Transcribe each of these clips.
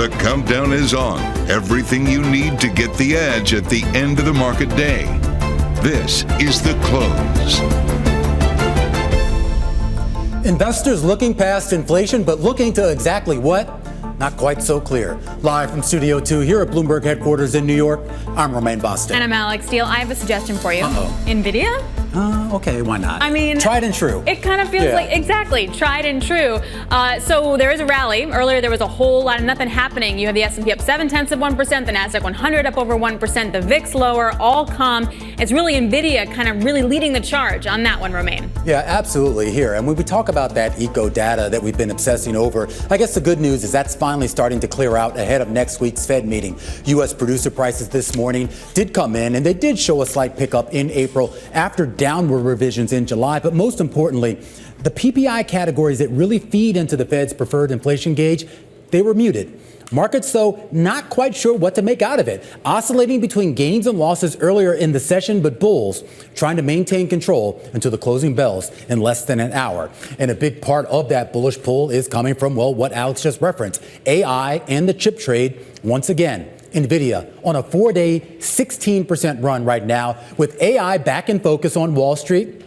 The countdown is on. Everything you need to get the edge at the end of the market day. This is The Close. Investors looking past inflation, but looking to exactly what? Not quite so clear. Live from Studio 2 here at Bloomberg headquarters in New York, I'm Romaine Boston. And I'm Alex Steele. I have a suggestion for you. NVIDIA? Okay, why not? I mean, tried and true. It kind of feels like, exactly, tried and true. So there is a rally. Earlier there was a whole lot of nothing happening. You have the S&P up 0.7%, the NASDAQ 100 up over 1%, the VIX lower, all calm. It's really NVIDIA kind of really leading the charge on that one, Romaine. Yeah, absolutely here. And when we talk about that eco data that we've been obsessing over, I guess the good news is that's finally starting to clear out ahead of next week's Fed meeting. U.S. producer prices this morning did come in, and they did show a slight pickup in April after downward revisions in July. But most importantly, the PPI categories that really feed into the Fed's preferred inflation gauge, they were muted. Markets, though, not quite sure what to make out of it, oscillating between gains and losses earlier in the session, but bulls trying to maintain control until the closing bells in less than an hour. And a big part of that bullish pull is coming from, well, what Alex just referenced, AI and the chip trade once again. NVIDIA on a 4-day, 16% run right now, with AI back in focus on Wall Street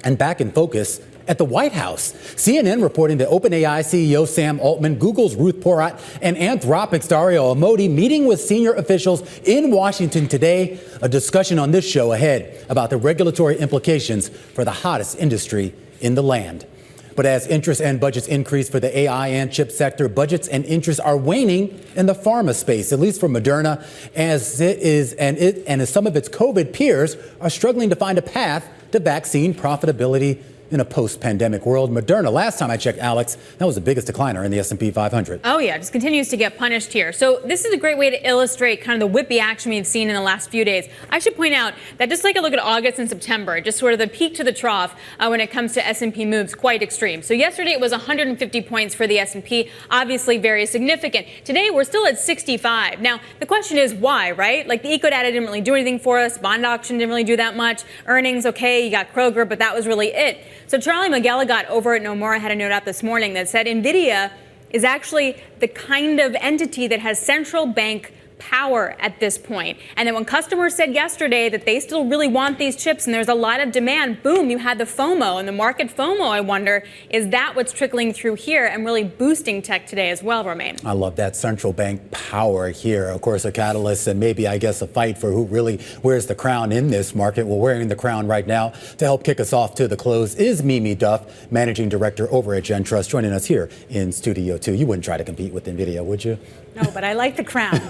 and back in focus at the White House. CNN reporting that OpenAI CEO Sam Altman, Google's Ruth Porat, and Anthropic's Dario Amodei meeting with senior officials in Washington today. A discussion on this show ahead about the regulatory implications for the hottest industry in the land. But as interest and budgets increase for the AI and chip sector, budgets and interests are waning in the pharma space, at least for Moderna, as as some of its COVID peers are struggling to find a path to vaccine profitability in a post-pandemic world. Moderna, last time I checked, Alex, that was the biggest decliner in the S&P 500. Oh, yeah, just continues to get punished here. So this is a great way to illustrate kind of the whippy action we've seen in the last few days. I should point out that just like a look at August and September, just sort of the peak to the trough when it comes to S&P moves, quite extreme. So yesterday it was 150 points for the S&P, obviously very significant. Today we're still at 65. Now, the question is why, right? Like the eco data didn't really do anything for us. Bond auction didn't really do that much. Earnings, okay, you got Kroger, but that was really it. So Charlie McGilligot over at Nomura had a note out this morning that said NVIDIA is actually the kind of entity that has central bank power at this point. And then when customers said yesterday that they still really want these chips and there's a lot of demand, boom, you had the FOMO. And the market FOMO, I wonder, is that what's trickling through here and really boosting tech today as well, Romaine? I love that central bank power here. Of course, a catalyst and maybe, I guess, a fight for who really wears the crown in this market. We're wearing the crown right now. To help kick us off to the close is Mimi Duff, Managing Director over at GenTrust, joining us here in Studio 2. You wouldn't try to compete with NVIDIA, would you? No, but I like the crown.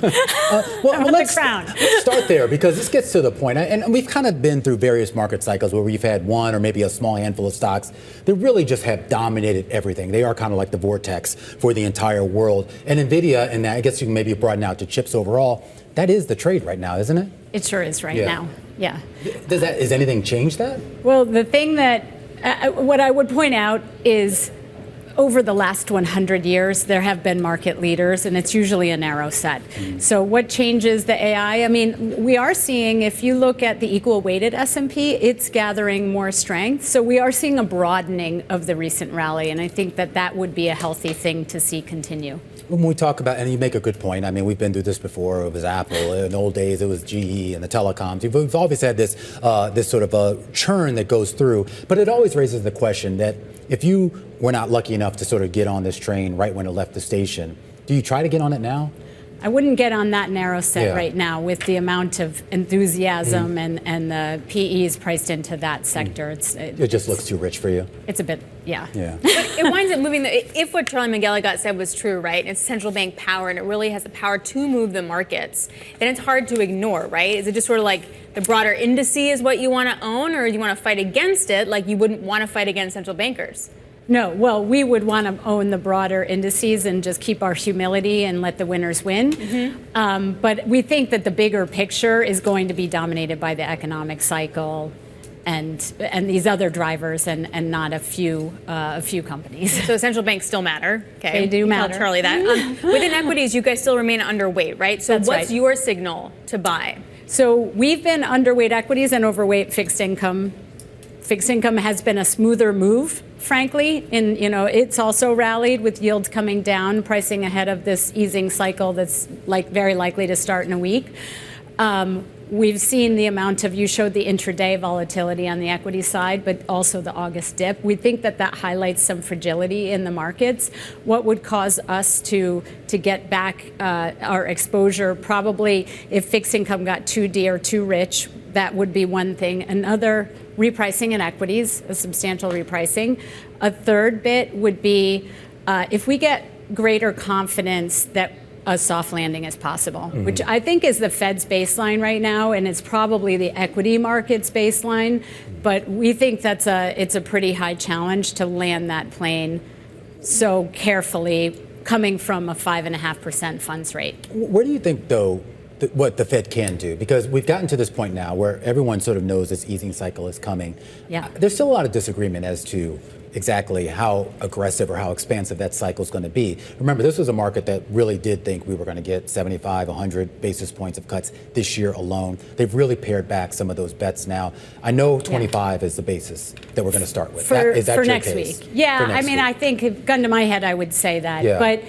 Let's start there, because this gets to the point. And we've kind of been through various market cycles where we've had one or maybe a small handful of stocks that really just have dominated everything. They are kind of like the vortex for the entire world. And NVIDIA, and I guess you can maybe broaden out to chips overall, that is the trade right now, isn't it? It sure is right now. Yeah. Does anything change that? Well, the thing that what I would point out is over the last 100 years, there have been market leaders, and it's usually a narrow set. So what changes the AI? I mean, we are seeing, if you look at the equal weighted S&P, it's gathering more strength. So we are seeing a broadening of the recent rally, and I think that that would be a healthy thing to see continue. When we talk about, and you make a good point, I mean, we've been through this before. It was Apple. In the old days, it was GE and the telecoms. We've always had this sort of a churn that goes through. But it always raises the question that if you were not lucky enough to sort of get on this train right when it left the station, do you try to get on it now? I wouldn't get on that narrow set right now with the amount of enthusiasm and the PEs priced into that sector. It just looks too rich for you. It's a bit, yeah. But it winds up moving, if what Charlie McGilligot said was true, right, it's central bank power and it really has the power to move the markets, then it's hard to ignore, right? Is it just sort of like the broader indices is what you want to own, or do you want to fight against it like you wouldn't want to fight against central bankers? No, well, we would want to own the broader indices and just keep our humility and let the winners win. But we think that the bigger picture is going to be dominated by the economic cycle and these other drivers and not a few companies. So central banks still matter. Okay, they do matter. Tell Charlie that. Within equities, you guys still remain underweight, right? So what's your signal to buy? So we've been underweight equities and overweight fixed income. Fixed income has been a smoother move frankly, and it's also rallied with yields coming down, pricing ahead of this easing cycle that's very likely to start in a week. We've seen the amount of, you showed the intraday volatility on the equity side, but also the August dip. We think that highlights some fragility in the markets. What would cause us to get back our exposure? Probably if fixed income got too dear, too rich, that would be one thing. Another, repricing in equities, a substantial repricing. A third bit would be if we get greater confidence that a soft landing is possible, which I think is the Fed's baseline right now, and it's probably the equity market's baseline. But we think it's a pretty high challenge to land that plane so carefully, coming from a 5.5% funds rate. Where do you think, though, what the Fed can do? Because we've gotten to this point now where everyone sort of knows this easing cycle is coming. Yeah. There's still a lot of disagreement as to exactly how aggressive or how expansive that cycle is going to be. Remember, this was a market that really did think we were going to get 75, 100 basis points of cuts this year alone. They've really pared back some of those bets now. I know 25 is the basis that we're going to start with. Is that for your next case? week. Yeah, next week. I think, if gun to my head, I would say that. Yeah. But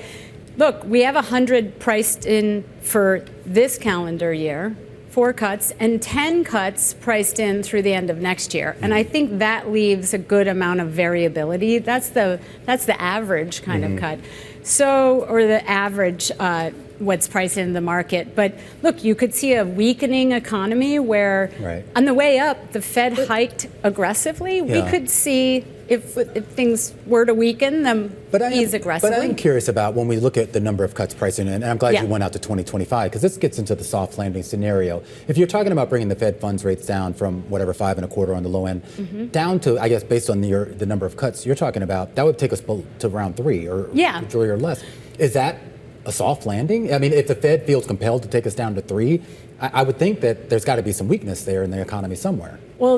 look, we have 100 priced in for this calendar year, 4 cuts, and 10 cuts priced in through the end of next year. And I think that leaves a good amount of variability. That's the average kind of cut. So, or the average what's priced in the market. But look, you could see a weakening economy where on the way up, the Fed hiked aggressively. We could see if things were to weaken, them ease aggressively. But I'm curious about when we look at the number of cuts priced in, and I'm glad you went out to 2025, because this gets into the soft landing scenario. If you're talking about bringing the Fed funds rates down from whatever 5.25 on the low end, down to, I guess, based on the number of cuts you're talking about, that would take us to around 3 or less. Is that a soft landing? I mean, if the Fed feels compelled to take us down to 3, I would think that there's got to be some weakness there in the economy somewhere. Well,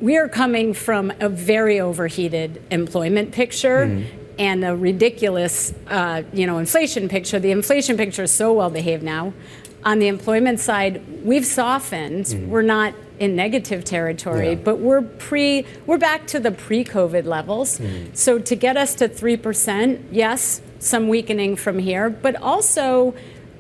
we are coming from a very overheated employment picture and a ridiculous, inflation picture. The inflation picture is so well behaved now. On the employment side, we've softened. We're not in negative territory, but we're back to the pre-COVID levels. So to get us to 3%, yes, some weakening from here, but also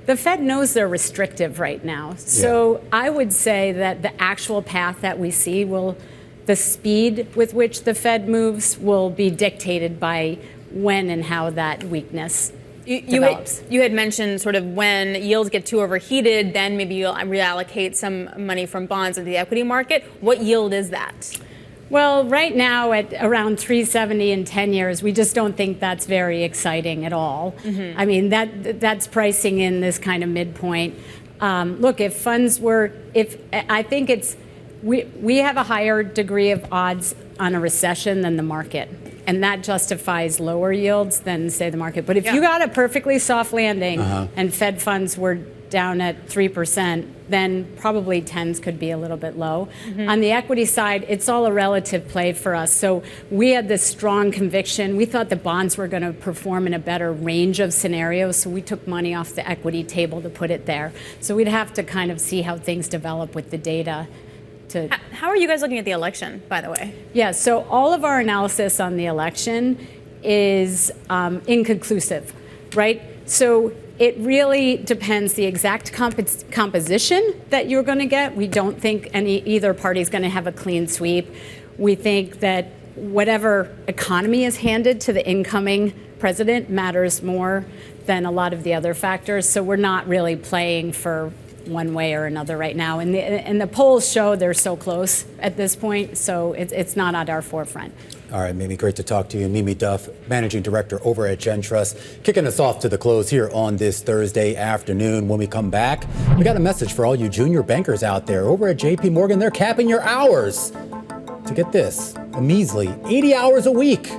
the Fed knows they're restrictive right now. So I would say that the actual path that we see the speed with which the Fed moves will be dictated by when and how that weakness develops. You had mentioned sort of when yields get too overheated, then maybe you'll reallocate some money from bonds into the equity market. What yield is that? Well, right now at around 370 in 10 years, we just don't think that's very exciting at all. I mean, that's pricing in this kind of midpoint. Look, if funds were, I think we have a higher degree of odds on a recession than the market. And that justifies lower yields than, say, the market. But if you got a perfectly soft landing and Fed funds were down at 3%, then probably 10s could be a little bit low. On the equity side, it's all a relative play for us. So we had this strong conviction. We thought the bonds were going to perform in a better range of scenarios, so we took money off the equity table to put it there. So we'd have to kind of see how things develop with the data. How are you guys looking at the election, by the way? Yeah, so all of our analysis on the election is inconclusive, right? So it really depends the exact composition that you're going to get. We don't think either party is going to have a clean sweep. We think that whatever economy is handed to the incoming president matters more than a lot of the other factors. So we're not really playing for one way or another right now. And the polls show they're so close at this point, so it's not at our forefront. All right, Mimi, great to talk to you. Mimi Duff, Managing Director over at GenTrust, kicking us off to the close here on this Thursday afternoon. When we come back, we got a message for all you junior bankers out there. Over at JP Morgan, they're capping your hours to get this, a measly 80 hours a week.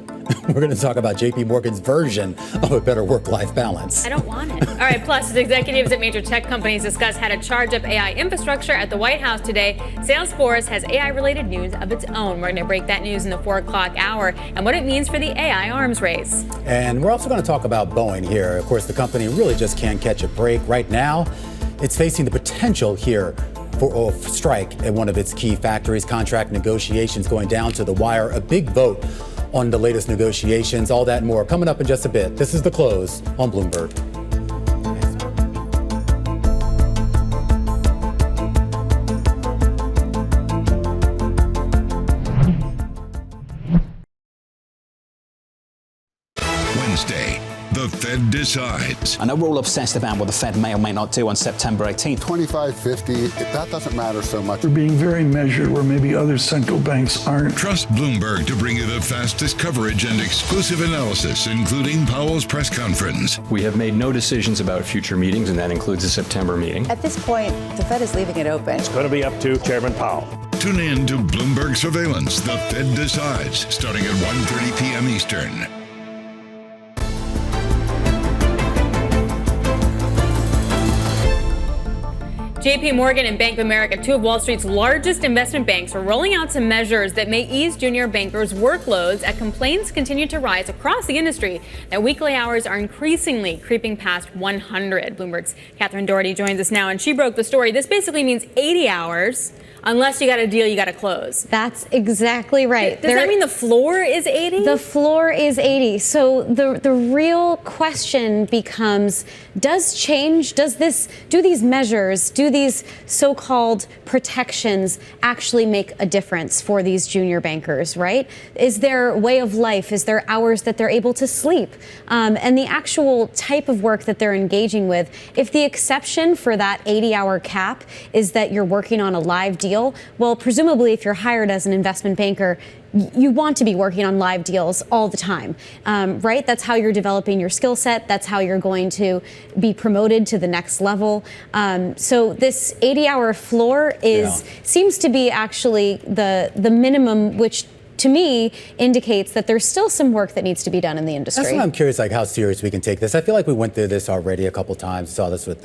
We're going to talk about JP Morgan's version of a better work-life balance. I don't want it. All right, plus as executives at major tech companies discuss how to charge up AI infrastructure at the White House today, Salesforce has AI-related news of its own. We're going to break that news in the 4 o'clock hour and what it means for the AI arms race. And we're also going to talk about Boeing here. Of course, the company really just can't catch a break right now. It's facing the potential here for a strike at one of its key factories. Contract negotiations going down to the wire. A big vote on the latest negotiations. All that and more coming up in just a bit. This is The Close on Bloomberg. Wednesday, the Fed decides. I know we're all obsessed about what the Fed may or may not do on September 18th. 25-50, that doesn't matter so much. We're being very measured where maybe other central banks aren't. Trust Bloomberg to bring you the fastest coverage and exclusive analysis, including Powell's press conference. We have made no decisions about future meetings, and that includes the September meeting. At this point, the Fed is leaving it open. It's going to be up to Chairman Powell. Tune in to Bloomberg Surveillance, The Fed Decides, starting at 1:30 p.m. Eastern. JP Morgan and Bank of America, two of Wall Street's largest investment banks, are rolling out some measures that may ease junior bankers' workloads as complaints continue to rise across the industry that weekly hours are increasingly creeping past 100. Bloomberg's Katherine Doherty joins us now, and she broke the story. This basically means 80 hours. Unless you got a deal, you got to close. That's exactly right. Does that mean the floor is 80? The floor is 80. So the real question becomes, do these measures, do these so-called protections actually make a difference for these junior bankers, right? Is their way of life, is there hours that they're able to sleep? And the actual type of work that they're engaging with, if the exception for that 80-hour cap is that you're working on a live deal, well, presumably if you're hired as an investment banker, you want to be working on live deals all the time, right? That's how you're developing your skill set. That's how you're going to be promoted to the next level. So this 80-hour floor seems to be actually the minimum, which to me indicates that there's still some work that needs to be done in the industry. That's why I'm curious, like how serious we can take this. I feel like we went through this already a couple times. We saw this with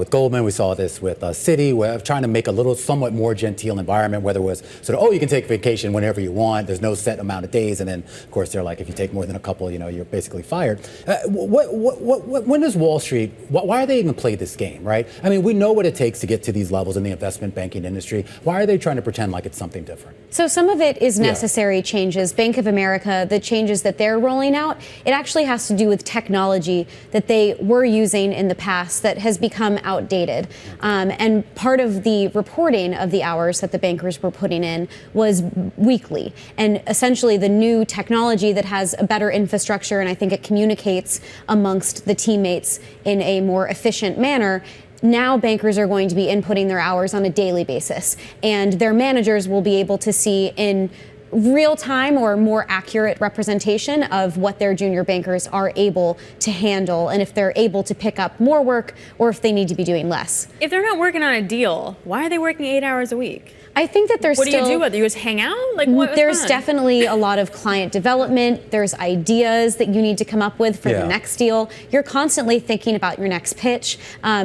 Goldman. We saw this with Citi. We're trying to make a little somewhat more genteel environment, whether it was sort of, you can take vacation whenever you want. There's no set amount of days. And then, of course, they're like, if you take more than a couple, you're basically fired. When does Wall Street, why are they even play this game, right? I mean, we know what it takes to get to these levels in the investment banking industry. Why are they trying to pretend like it's something different? So some of it is necessary. Changes. Bank of America, the changes that they're rolling out, it actually has to do with technology that they were using in the past that has become outdated. And part of the reporting of the hours that the bankers were putting in was weekly. And essentially the new technology that has a better infrastructure, and I think it communicates amongst the teammates in a more efficient manner. Now bankers are going to be inputting their hours on a daily basis, and their managers will be able to see in real time or more accurate representation of what their junior bankers are able to handle and if they're able to pick up more work or if they need to be doing less. If they're not working on a deal, why are they working 8 hours a week? I think that there's What do you do with it? You just hang out? There's definitely a lot of client development. There's ideas that you need to come up with for the next deal. You're constantly thinking about your next pitch.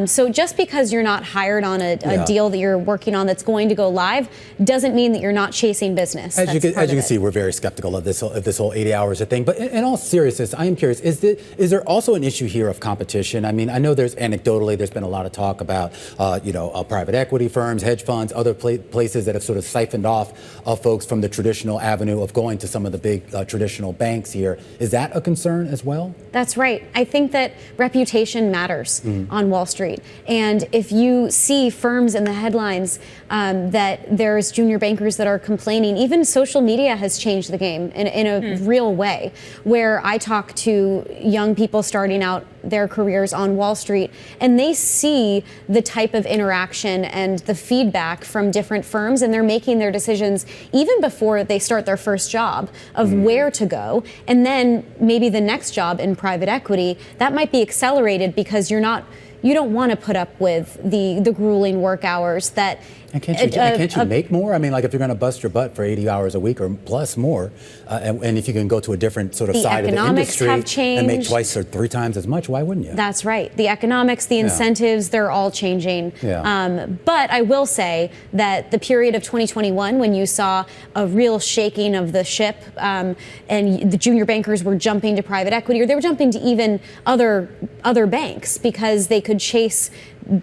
So just because you're not hired on a deal that you're working on that's going to go live doesn't mean that you're not chasing business. As you can see, we're very skeptical of this whole 80 hours of thing. But in all seriousness, I am curious, is there also an issue here of competition? I mean, I know there's anecdotally, there's been a lot of talk about, private equity firms, hedge funds, other places that have sort of siphoned off folks from the traditional avenue of going to some of the big traditional banks here. Is that a concern as well? That's right. I think that reputation matters on Wall Street. And if you see firms in the headlines that there's junior bankers that are complaining, even social media has changed the game in a real way, where I talk to young people starting out their careers on Wall Street, and they see the type of interaction and the feedback from different firms, and they're making their decisions even before they start their first job of where to go. And then maybe the next job in private equity, that might be accelerated because you don't want to put up with the grueling work hours that. And can't you make more? I mean, like if you're going to bust your butt for 80 hours a week or plus more, and if you can go to a different sort of side of the industry and make twice or three times as much, why wouldn't you? That's right. The economics, the incentives, they're all changing. But I will say that the period of 2021, when you saw a real shaking of the ship and the junior bankers were jumping to private equity, or they were jumping to even other banks because they could chase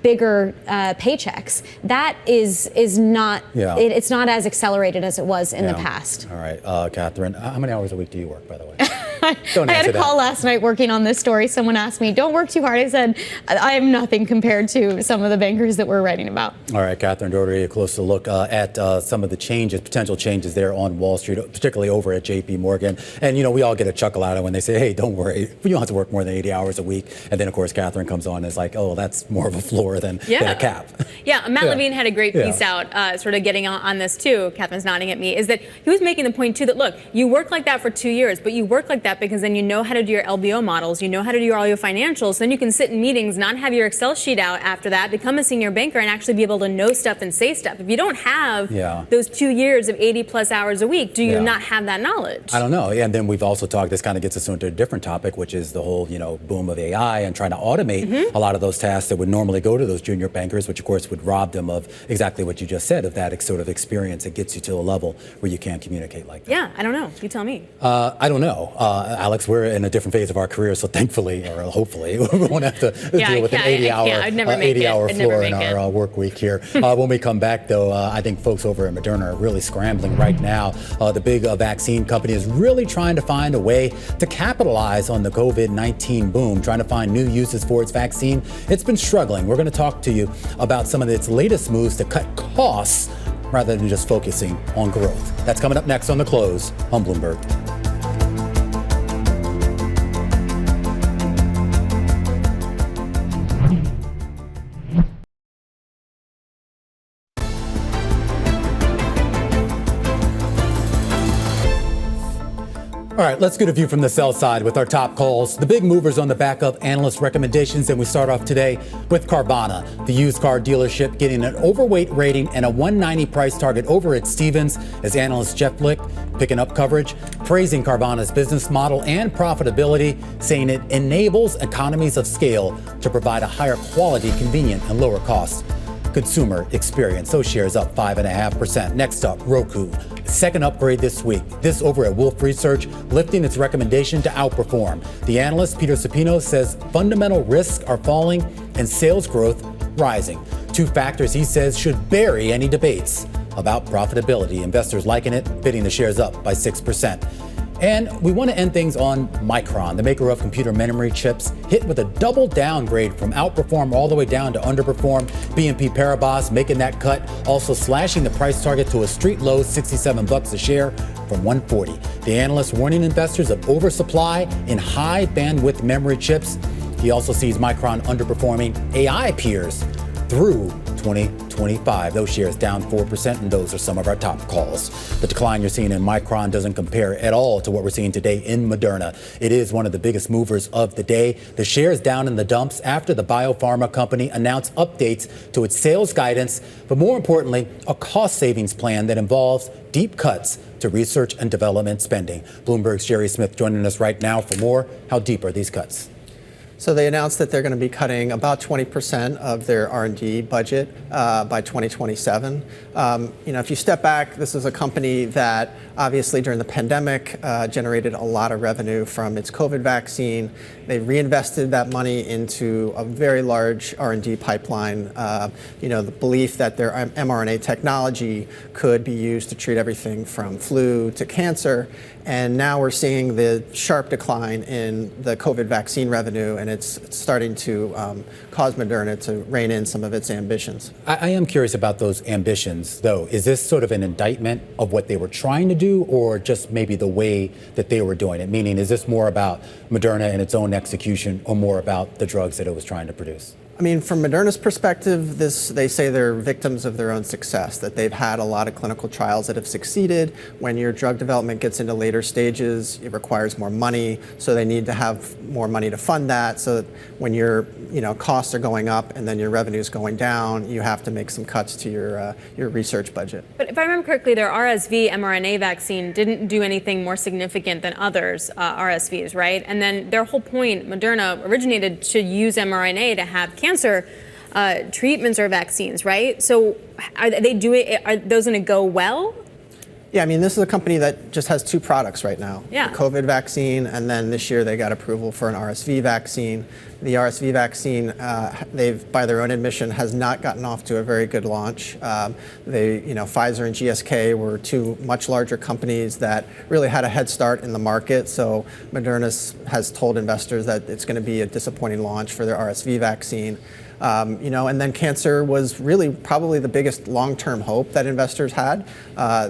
bigger paychecks. That is not, it's not as accelerated as it was in the past. All right, Katherine, how many hours a week do you work, by the way? I had a call last night working on this story. Someone asked me, don't work too hard. I said, I am nothing compared to some of the bankers that we're writing about. All right, Katherine Doherty, a closer look at some of the changes, potential changes there on Wall Street, particularly over at JP Morgan. And, we all get a chuckle out of it when they say, hey, don't worry, you don't have to work more than 80 hours a week. And then, of course, Katherine comes on and is like, oh, that's more of a floor than a cap. Yeah, Matt Levine had a great piece out sort of getting on this, too. Katherine's nodding at me, is that he was making the point, too, that, look, you work like that for 2 years, but you work like that because then you know how to do your LBO models, you know how to do all your financials, then you can sit in meetings, not have your Excel sheet out after that, become a senior banker, and actually be able to know stuff and say stuff. If you don't have those 2 years of 80-plus hours a week, do you not have that knowledge? I don't know. And then we've also talked, this kind of gets us into a different topic, which is the whole, boom of AI and trying to automate a lot of those tasks that would normally go to those junior bankers, which, of course, would rob them of exactly what you just said, of that sort of experience that gets you to a level where you can't communicate like that. Yeah, I don't know. You tell me. I don't know. Alex, we're in a different phase of our career, so thankfully, or hopefully, we won't have to deal with an 80-hour floor in our work week here. When we come back, though, I think folks over at Moderna are really scrambling right now. The big vaccine company is really trying to find a way to capitalize on the COVID-19 boom, trying to find new uses for its vaccine. It's been struggling. We're going to talk to you about some of its latest moves to cut costs rather than just focusing on growth. That's coming up next on The Close on Bloomberg. All right, let's get a view from the sell side with our top calls. The big movers on the back of analyst recommendations, and we start off today with Carvana, the used car dealership getting an overweight rating and a 190 price target over at Stephens, as analyst Jeff Blick picking up coverage, praising Carvana's business model and profitability, saying it enables economies of scale to provide a higher quality, convenient, and lower cost consumer experience. Those shares up 5.5%. Next up, Roku. Second upgrade this week. This over at Wolfe Research, lifting its recommendation to outperform. The analyst, Peter Supino, says fundamental risks are falling and sales growth rising. Two factors he says should bury any debates about profitability. Investors liking it, bidding the shares up by 6%. And we want to end things on Micron, the maker of computer memory chips, hit with a double downgrade from outperform all the way down to underperform. BNP Paribas making that cut, also slashing the price target to a street low $67 a share from $140. The analyst warning investors of oversupply in high bandwidth memory chips. He also sees Micron underperforming AI peers through 2025. Those shares down 4%, and those are some of our top calls. The decline you're seeing in Micron doesn't compare at all to what we're seeing today in Moderna. It is one of the biggest movers of the day. The shares down in the dumps after the biopharma company announced updates to its sales guidance, but more importantly, a cost savings plan that involves deep cuts to research and development spending. Bloomberg's Jerry Smith joining us right now for more. How deep are these cuts? So they announced that they're going to be cutting about 20% of their R&D budget by 2027. If you step back, this is a company that obviously during the pandemic generated a lot of revenue from its COVID vaccine. They reinvested that money into a very large R&D pipeline. The belief that their mRNA technology could be used to treat everything from flu to cancer. And now we're seeing the sharp decline in the COVID vaccine revenue, and it's starting to cause Moderna to rein in some of its ambitions. I am curious about those ambitions, though. Is this sort of an indictment of what they were trying to do, or just maybe the way that they were doing it? Meaning, is this more about Moderna and its own execution, or more about the drugs that it was trying to produce? I mean, from Moderna's perspective, they say they're victims of their own success, that they've had a lot of clinical trials that have succeeded. When your drug development gets into later stages, it requires more money, so they need to have more money to fund that. So that when your costs are going up and then your revenue is going down, you have to make some cuts to your research budget. But if I remember correctly, their RSV mRNA vaccine didn't do anything more significant than others RSVs, right? And then their whole point, Moderna originated to use mRNA to have cancer treatments or vaccines, right? So are those going to go well? Yeah, I mean, this is a company that just has 2 products right now. Yeah. The COVID vaccine, and then this year they got approval for an RSV vaccine. The RSV vaccine, by their own admission, has not gotten off to a very good launch. Pfizer and GSK were 2 much larger companies that really had a head start in the market. So Moderna has told investors that it's going to be a disappointing launch for their RSV vaccine. And then cancer was really probably the biggest long-term hope that investors had.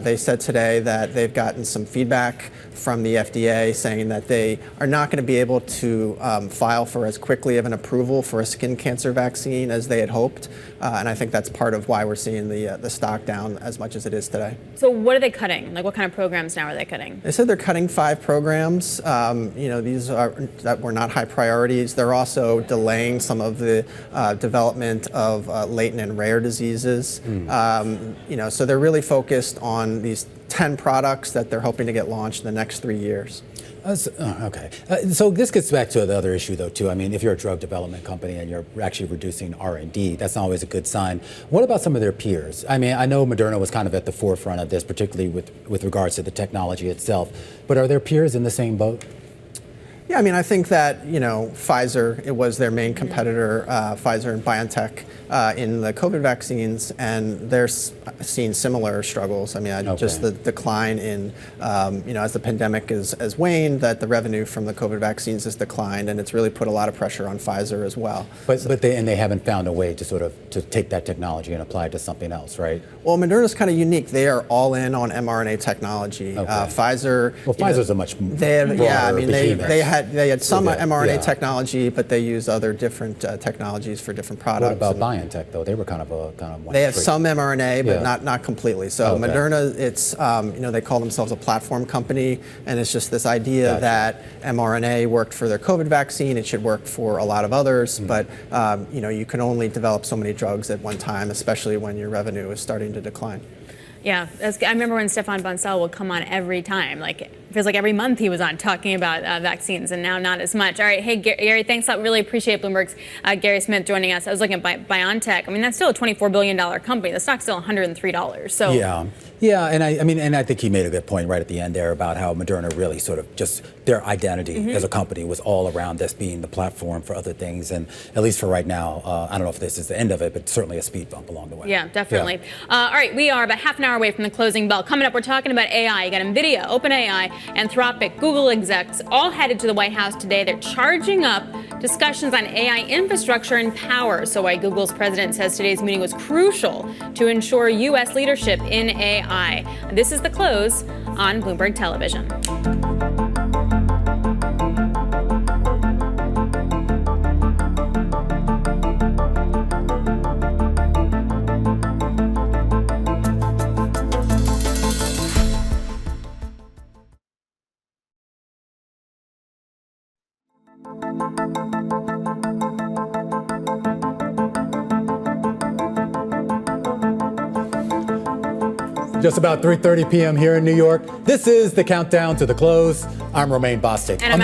They said today that they've gotten some feedback from the FDA saying that they are not going to be able to file for as quickly of an approval for a skin cancer vaccine as they had hoped. And I think that's part of why we're seeing the stock down as much as it is today. So what are they cutting? Like, what kind of programs now are they cutting? They said they're cutting 5 programs. These that were not high priorities. They're also delaying some of the development of latent and rare diseases. So they're really focused on these 10 products that they're hoping to get launched in the next 3 years. Okay. So this gets back to the other issue, though, too. I mean, if you're a drug development company and you're actually reducing R&D, that's not always a good sign. What about some of their peers? I mean, I know Moderna was kind of at the forefront of this, particularly with regards to the technology itself. But are their peers in the same boat? Yeah, I mean, I think that, Pfizer, it was their main competitor, Pfizer and BioNTech, in the COVID vaccines, and they're seeing similar struggles. I mean, just the decline in, as the pandemic has waned, that the revenue from the COVID vaccines has declined, and it's really put a lot of pressure on Pfizer as well. But they haven't found a way to take that technology and apply it to something else, right? Well, Moderna's kind of unique. They are all in on mRNA technology. Pfizer. Well, Pfizer's a much they had some mRNA technology, but they use other different technologies for different products. What about BioNTech, though? They were kind of one. They have some mRNA, but not completely. So Moderna, it's they call themselves a platform company, and it's just this idea that mRNA worked for their COVID vaccine. It should work for a lot of others, but you can only develop so many drugs at one time, especially when your revenue is starting to decline. Yeah, I remember when Stefan Bancel would come on every time. Like, it feels like every month he was on talking about vaccines, and now not as much. All right, hey, Gary, thanks a lot. Really appreciate Bloomberg's Gary Smith joining us. I was looking at BioNTech. I mean, that's still a $24 billion company. The stock's still $103. So yeah, and I think he made a good point right at the end there about how Moderna really sort of just their identity as a company was all around this being the platform for other things, and at least for right now, I don't know if this is the end of it, but certainly a speed bump along the way. Yeah, definitely. Yeah. All right, we are about half an hour away from the closing bell. Coming up, we're talking about AI. You got NVIDIA, OpenAI, Anthropic, Google execs all headed to the White House today. They're charging up discussions on AI infrastructure and power. So why Google's president says today's meeting was crucial to ensure U.S. leadership in AI. This is The Close on Bloomberg Television. Just about 3:30 p.m. here in New York. This is the countdown to the close. I'm Romaine Bostick. And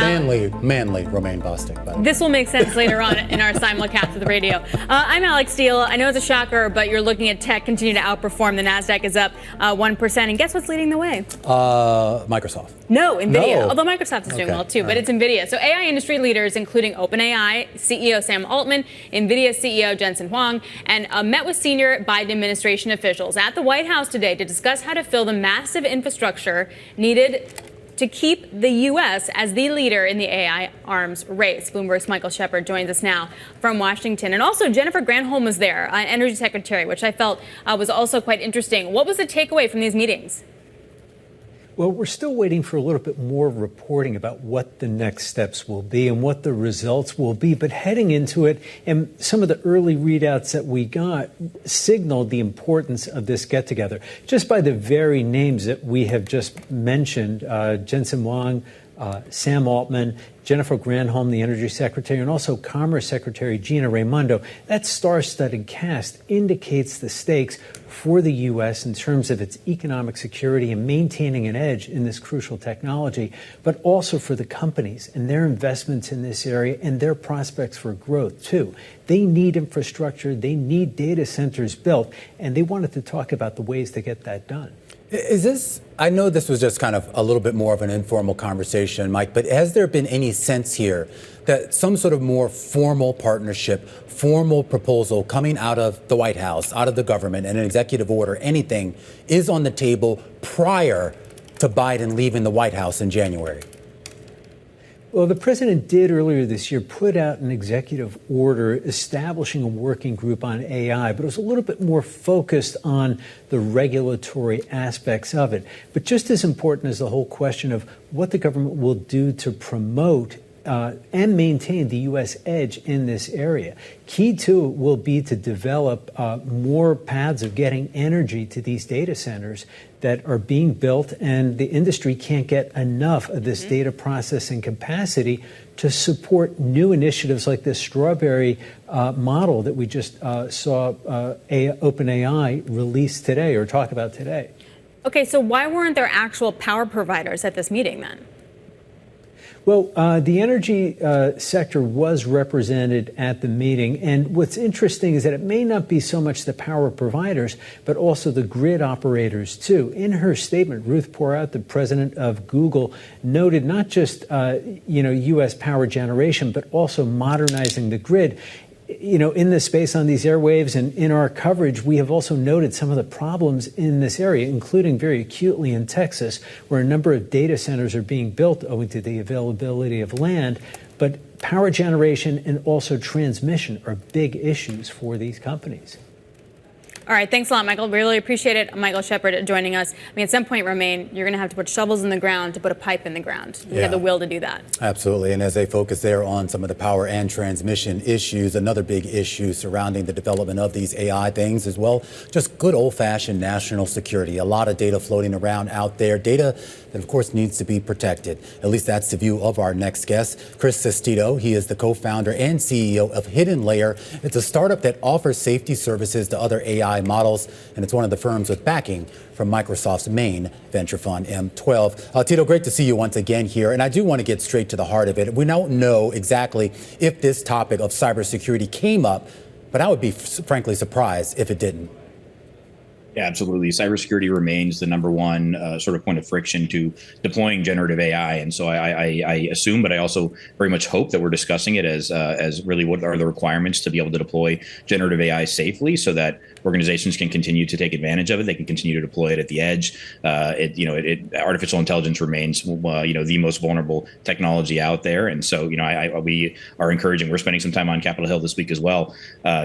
manly Romaine Bostick. This will make sense later on in our simulcast of the radio. I'm Alex Steele. I know it's a shocker, but you're looking at tech continue to outperform. The NASDAQ is up 1%. And guess what's leading the way? Microsoft. No, NVIDIA. Although Microsoft is doing well too, but it's NVIDIA. So AI industry leaders, including OpenAI CEO Sam Altman, NVIDIA CEO Jensen Huang, and met with senior Biden administration officials at the White House today to discuss how to fill the massive infrastructure needed to keep the U.S. as the leader in the AI arms race. Bloomberg's Michael Shepard joins us now from Washington. And also Jennifer Granholm was there, Energy Secretary, which I felt was also quite interesting. What was the takeaway from these meetings? Well, we're still waiting for a little bit more reporting about what the next steps will be and what the results will be. But heading into it, and some of the early readouts that we got signaled the importance of this get-together. Just by the very names that we have just mentioned, Jensen Huang, Sam Altman, Jennifer Granholm, the Energy Secretary, and also Commerce Secretary Gina Raimondo, that star-studded cast indicates the stakes for the U.S. in terms of its economic security and maintaining an edge in this crucial technology, but also for the companies and their investments in this area and their prospects for growth, too. They need infrastructure, they need data centers built, and they wanted to talk about the ways to get that done. Is this, I know this was just kind of a little bit more of an informal conversation, Mike, but has there been any sense here that some sort of more formal partnership, formal proposal coming out of the White House, out of the government, and an executive order, anything, is on the table prior to Biden leaving the White House in January? Well, the president did earlier this year put out an executive order establishing a working group on AI, but it was a little bit more focused on the regulatory aspects of it. But just as important as the whole question of what the government will do to promote and maintain the U.S. edge in this area. Key to it will be to develop more paths of getting energy to these data centers that are being built, and the industry can't get enough of this data processing capacity to support new initiatives like this strawberry model that we just saw OpenAI release today or talk about today. Okay, so why weren't there actual power providers at this meeting then? Well, the energy sector was represented at the meeting. And what's interesting is that it may not be so much the power providers, but also the grid operators, too. In her statement, Ruth Porat, the president of Google, noted not just, U.S. power generation, but also modernizing the grid. In the space on these airwaves and in our coverage, we have also noted some of the problems in this area, including very acutely in Texas, where a number of data centers are being built owing to the availability of land. But power generation and also transmission are big issues for these companies. All right, thanks a lot, Michael. Really appreciate it. Michael Shepard joining us. I mean, at some point, Romain, you're going to have to put shovels in the ground to put a pipe in the ground. You have the will to do that. Absolutely. And as they focus there on some of the power and transmission issues, another big issue surrounding the development of these AI things as well, just good old-fashioned national security. A lot of data floating around out there, data that, of course, needs to be protected. At least that's the view of our next guest, Chris Sestito. He is the co-founder and CEO of HiddenLayer. It's a startup that offers safety services to other AI models, and it's one of the firms with backing from Microsoft's main venture fund, M12. Tito, great to see you once again here, and I do want to get straight to the heart of it. We don't know exactly if this topic of cybersecurity came up, but I would be frankly surprised if it didn't. Yeah, absolutely. Cybersecurity remains the number one sort of point of friction to deploying generative AI. And so I assume, but I also very much hope that we're discussing it as really what are the requirements to be able to deploy generative AI safely so that organizations can continue to take advantage of it. They can continue to deploy it at the edge. Artificial intelligence remains, the most vulnerable technology out there. And so, we are encouraging, we're spending some time on Capitol Hill this week as well,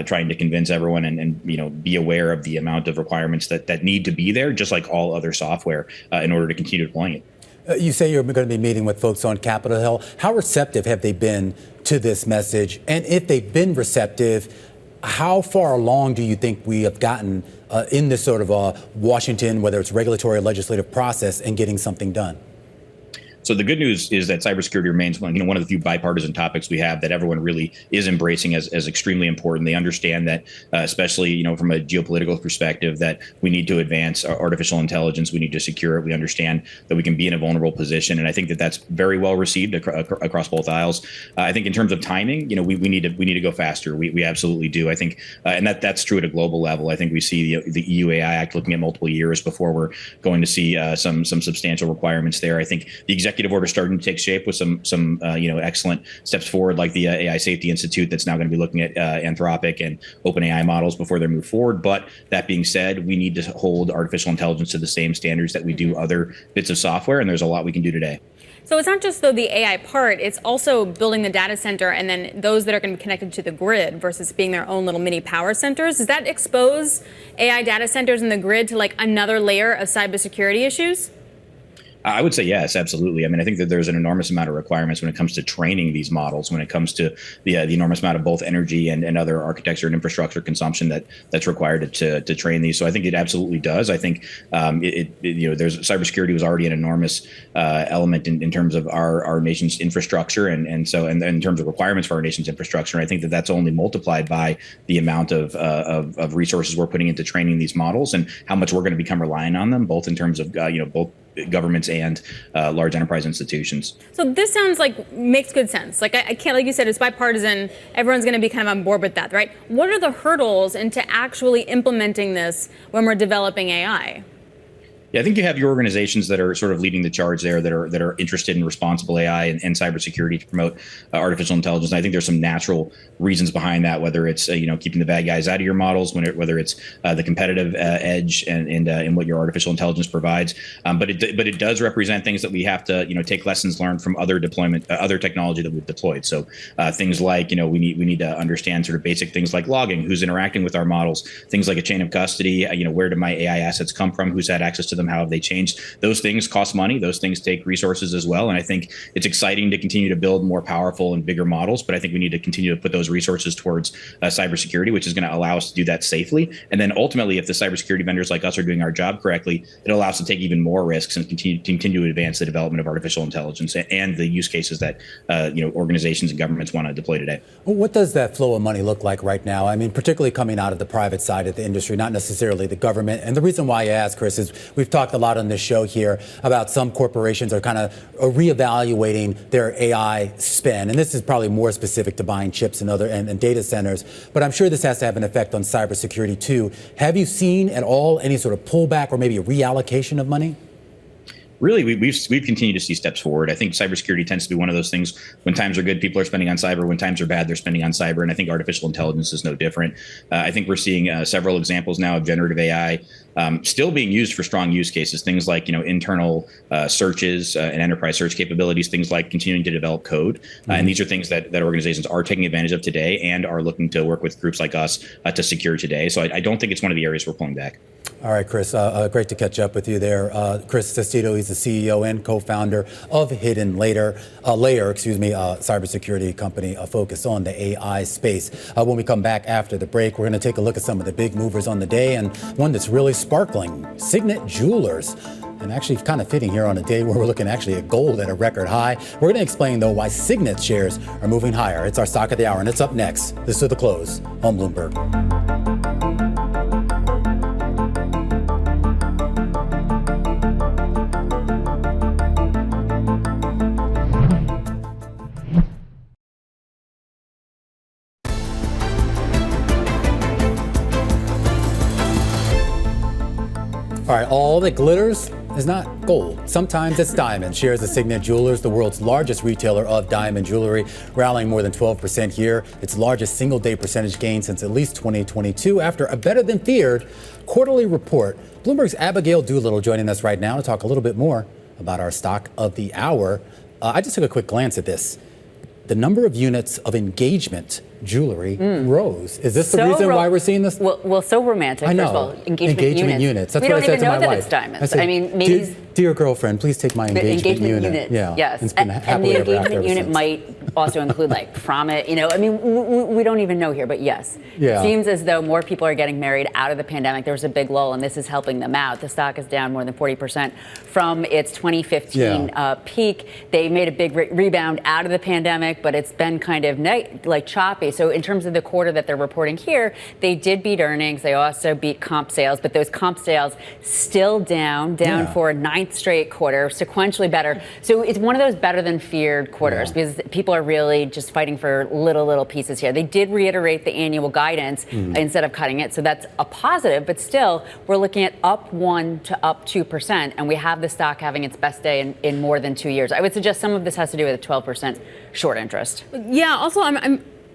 trying to convince everyone and be aware of the amount of requirements that need to be there, just like all other software, in order to continue deploying it. You say you're going to be meeting with folks on Capitol Hill. How receptive have they been to this message? And if they've been receptive, how far along do you think we have gotten in this sort of Washington, whether it's regulatory or legislative process, and getting something done? So the good news is that cybersecurity remains one of the few bipartisan topics we have that everyone really is embracing as extremely important. They understand that, especially from a geopolitical perspective, that we need to advance artificial intelligence. We need to secure it. We understand that we can be in a vulnerable position, and I think that that's very well received across both aisles. I think in terms of timing, we need to go faster. We absolutely do. I think, and that's true at a global level. I think we see the EU AI Act looking at multiple years before we're going to see some substantial requirements there. I think the executive order starting to take shape with some excellent steps forward, like the AI Safety Institute that's now going to be looking at Anthropic and OpenAI models before they move forward. But that being said, we need to hold artificial intelligence to the same standards that we do other bits of software, and there's a lot we can do today. So it's not just the AI part, it's also building the data center and then those that are going to be connected to the grid versus being their own little mini power centers. Does that expose AI data centers in the grid to like another layer of cybersecurity issues? I would say yes, absolutely. I mean, I think that there's an enormous amount of requirements when it comes to training these models, when it comes to the enormous amount of both energy and other architecture and infrastructure consumption that's required to train these. So I think it absolutely does. I think there's cybersecurity was already an enormous element in terms of our nation's infrastructure, and in terms of requirements for our nation's infrastructure. And I think that that's only multiplied by the amount of resources we're putting into training these models and how much we're going to become reliant on them, both in terms of both governments and large enterprise institutions. So this sounds like makes good sense. Like I can't, like you said, it's bipartisan. Everyone's going to be kind of on board with that, right? What are the hurdles into actually implementing this when we're developing AI? Yeah, I think you have your organizations that are sort of leading the charge there, that are interested in responsible AI and cybersecurity to promote artificial intelligence. And I think there's some natural reasons behind that, whether it's keeping the bad guys out of your models, whether it's the competitive edge and what your artificial intelligence provides. But it does represent things that we have to take lessons learned from other deployment, other technology that we've deployed. So things like we need to understand sort of basic things like logging, who's interacting with our models, things like a chain of custody. Where do my AI assets come from? Who's had access to them? How have they changed? Those things cost money. Those things take resources as well. And I think it's exciting to continue to build more powerful and bigger models, but I think we need to continue to put those resources towards cybersecurity, which is going to allow us to do that safely. And then ultimately, if the cybersecurity vendors like us are doing our job correctly, it allows us to take even more risks and continue to advance the development of artificial intelligence and the use cases that organizations and governments want to deploy today. What does that flow of money look like right now? I mean, particularly coming out of the private side of the industry, not necessarily the government. And the reason why I ask, Chris, is we've talked a lot on this show here about some corporations are kind of reevaluating their AI spend. And this is probably more specific to buying chips and data centers. But I'm sure this has to have an effect on cybersecurity, too. Have you seen at all any sort of pullback or maybe a reallocation of money? Really, we've continued to see steps forward. I think cybersecurity tends to be one of those things. When times are good, people are spending on cyber. When times are bad, they're spending on cyber. And I think artificial intelligence is no different. I think we're seeing several examples now of generative AI still being used for strong use cases. Things like internal searches and enterprise search capabilities. Things like continuing to develop code. And these are things that organizations are taking advantage of today and are looking to work with groups like us to secure today. So I don't think it's one of the areas we're pulling back. All right, Chris, great to catch up with you there. Chris Sestito, he's the CEO and co-founder of HiddenLayer, cybersecurity company focused on the AI space. When we come back after the break, we're going to take a look at some of the big movers on the day and one that's really sparkling, Signet Jewelers. And actually kind of fitting here on a day where we're looking actually at gold at a record high. We're going to explain, though, why Signet shares are moving higher. It's our stock of the hour, and it's up next. This is The Close on Bloomberg. All right, all that glitters is not gold. Sometimes it's diamond. Shares of Signet Jewelers, the world's largest retailer of diamond jewelry, rallying more than 12% here. Its largest single-day percentage gain since at least 2022 after a better-than-feared quarterly report. Bloomberg's Abigail Doolittle joining us right now to talk a little bit more about our stock of the hour. I just took a quick glance at this. The number of units of engagement jewelry rose. Is this the reason why we're seeing this? Well, so romantic. I know. First of all, engagement units. That's we what I said to my wife. We don't even know that it's diamonds. I mean, maybe dear girlfriend, please take my engagement unit. Yeah. Yes. And the engagement unit might also include like promise. I mean, we don't even know here, but yes. Yeah. It seems as though more people are getting married out of the pandemic. There was a big lull, and this is helping them out. The stock is down more than 40% from its 2015 peak. They made a big rebound out of the pandemic, but it's been kind of like choppy. So in terms of the quarter that they're reporting here, they did beat earnings. They also beat comp sales, but those comp sales still down for a ninth straight quarter, sequentially better. So it's one of those better than feared quarters because people are really just fighting for little pieces here. They did reiterate the annual guidance instead of cutting it. So that's a positive, but still we're looking at up 1% to up 2%. And we have the stock having its best day in more than 2 years. I would suggest some of this has to do with a 12% short interest. Yeah, also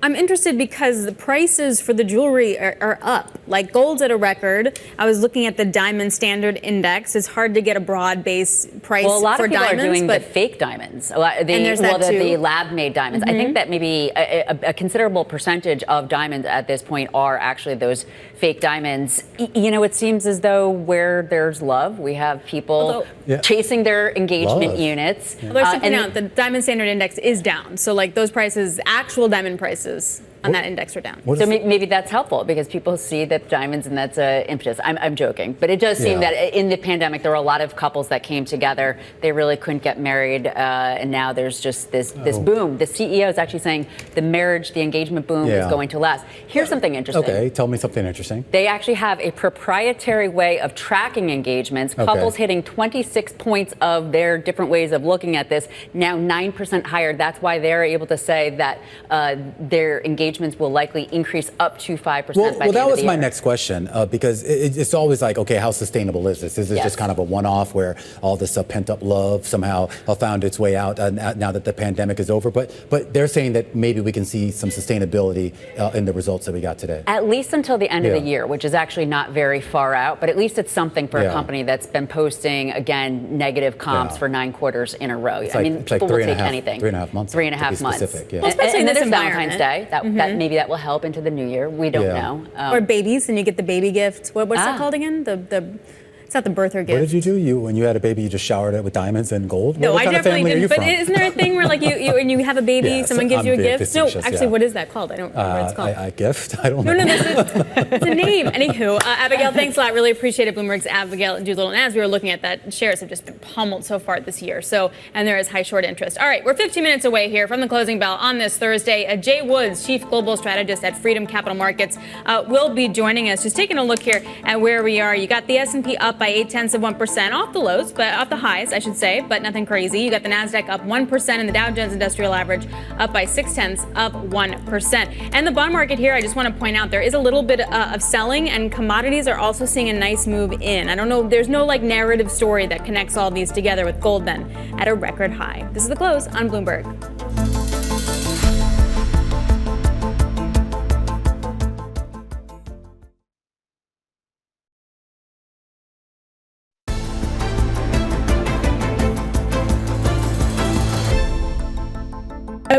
I'm interested because the prices for the jewelry are up. Like gold's at a record. I was looking at the Diamond Standard Index. It's hard to get a broad base price for diamonds. Well, a lot of people are doing the fake diamonds. The lab-made diamonds. I think that maybe a considerable percentage of diamonds at this point are actually those fake diamonds. It seems as though where there's love, we have people chasing their engagement units. Although I should point out, the Diamond Standard Index is down. So like those prices, actual diamond prices on that index are down. So maybe that's helpful because people see that diamonds and that's an impetus. I'm joking. But it does seem that in the pandemic, there were a lot of couples that came together. They really couldn't get married. And now there's just this boom. The CEO is actually saying the engagement boom is going to last. Here's something interesting. Okay, tell me something interesting. They actually have a proprietary way of tracking engagements. Couples hitting 26 points of their different ways of looking at this, now 9% higher. That's why they're able to say that their engagement engagements will likely increase up to 5% by the well, end of the year. that was my next question, because it's always like, okay, how sustainable is this? Is it just kind of a one-off where all this pent-up love somehow found its way out now that the pandemic is over? But they're saying that maybe we can see some sustainability in the results that we got today. At least until the end of the year, which is actually not very far out, but at least it's something for a company that's been posting, again, negative comps for 9 quarters in a row. I mean, people will take anything. 3.5 months. 3.5 months. Specific, well, especially and in then this there's Valentine's Day. That maybe that will help into the new year. We don't know. Or babies, and you get the baby gift. What's that called again? It's not the birther gift. What did you do? When you had a baby, you just showered it with diamonds and gold? No, what I kind definitely of family didn't. Are you But from? isn't there a thing where, like, when you have a baby, someone gives you a gift? No, actually, what is that called? I don't remember what it's called. A gift? I don't know. No, it's a name. Anywho, Abigail, thanks a lot. Really appreciate it. Bloomberg's Abigail Doolittle. And as we were looking at that, shares have just been pummeled so far this year. And there is high short interest. All right, we're 15 minutes away here from the closing bell on this Thursday. Jay Woods, Chief Global Strategist at Freedom Capital Markets, will be joining us. Just taking a look here at where we are. You got the S&P up by 0.8% off the lows, but off the highs, I should say, but nothing crazy. You got the Nasdaq up 1% and the Dow Jones Industrial Average up by 0.6, up 1%. And the bond market here, I just want to point out there is a little bit of selling, and commodities are also seeing a nice move in. I don't know, there's no like narrative story that connects all these together, with gold then at a record high. This is the close on Bloomberg.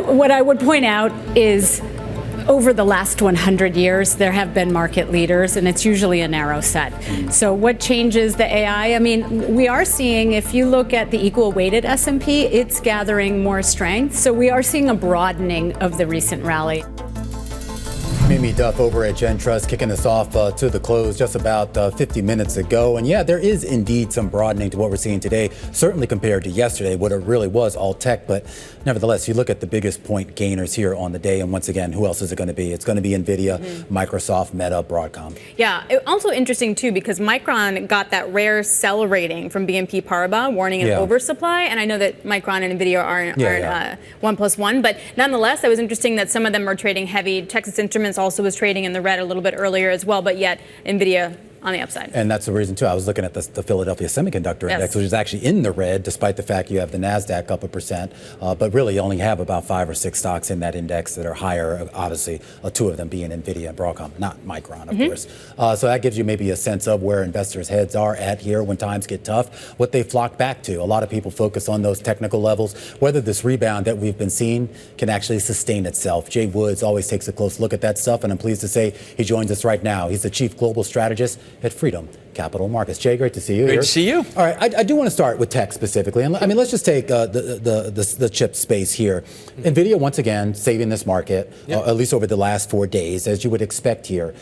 What I would point out is over the last 100 years, there have been market leaders, and it's usually a narrow set. So what changes the AI? I mean, we are seeing, if you look at the equal weighted S&P, it's gathering more strength. So we are seeing a broadening of the recent rally. Mimi Duff over at GenTrust kicking us off to the close just about 50 minutes ago. And yeah, there is indeed some broadening to what we're seeing today, certainly compared to yesterday, what it really was all tech. But nevertheless, you look at the biggest point gainers here on the day. And once again, who else is it going to be? It's going to be NVIDIA, Microsoft, Meta, Broadcom. Yeah, also interesting, too, because Micron got that rare sell rating from BNP Paribas, warning an oversupply. And I know that Micron and NVIDIA aren't 1+1. But nonetheless, it was interesting that some of them are trading heavy. Texas Instruments also was trading in the red a little bit earlier as well, but yet NVIDIA on the upside. And that's the reason, too. I was looking at the Philadelphia Semiconductor Index, which is actually in the red, despite the fact you have the NASDAQ up 1%. But really, you only have about 5 or 6 stocks in that index that are higher, obviously, 2 of them being NVIDIA and Broadcom, not Micron, of course. So that gives you maybe a sense of where investors' heads are at here when times get tough, what they flock back to. A lot of people focus on those technical levels, whether this rebound that we've been seeing can actually sustain itself. Jay Woods always takes a close look at that stuff, and I'm pleased to say he joins us right now. He's the Chief Global Strategist at Freedom Capital Markets. Jay, great to see you. Great to see you. All right, I do want to start with tech specifically, and I mean, let's just take the chip space here. NVIDIA once again saving this market, at least over the last 4 days, as you would expect here.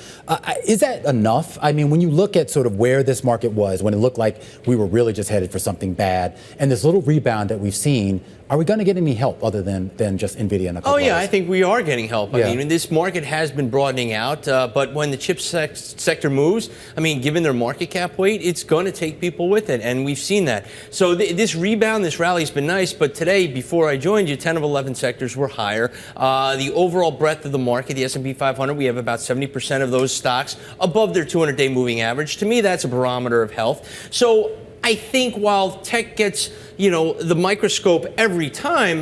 Is that enough? I mean, when you look at sort of where this market was, when it looked like we were really just headed for something bad, and this little rebound that we've seen, are we going to get any help other than just NVIDIA and a couple others? I think we are getting help. I mean, this market has been broadening out, but when the chip sector moves, I mean, given their market cap weight, it's going to take people with it, and we've seen that. So this rebound, this rally has been nice, but today, before I joined you, 10 of 11 sectors were higher. The overall breadth of the market, the S&P 500, we have about 70% of those stocks above their 200-day moving average. To me, that's a barometer of health. So I think while tech gets, the microscope every time,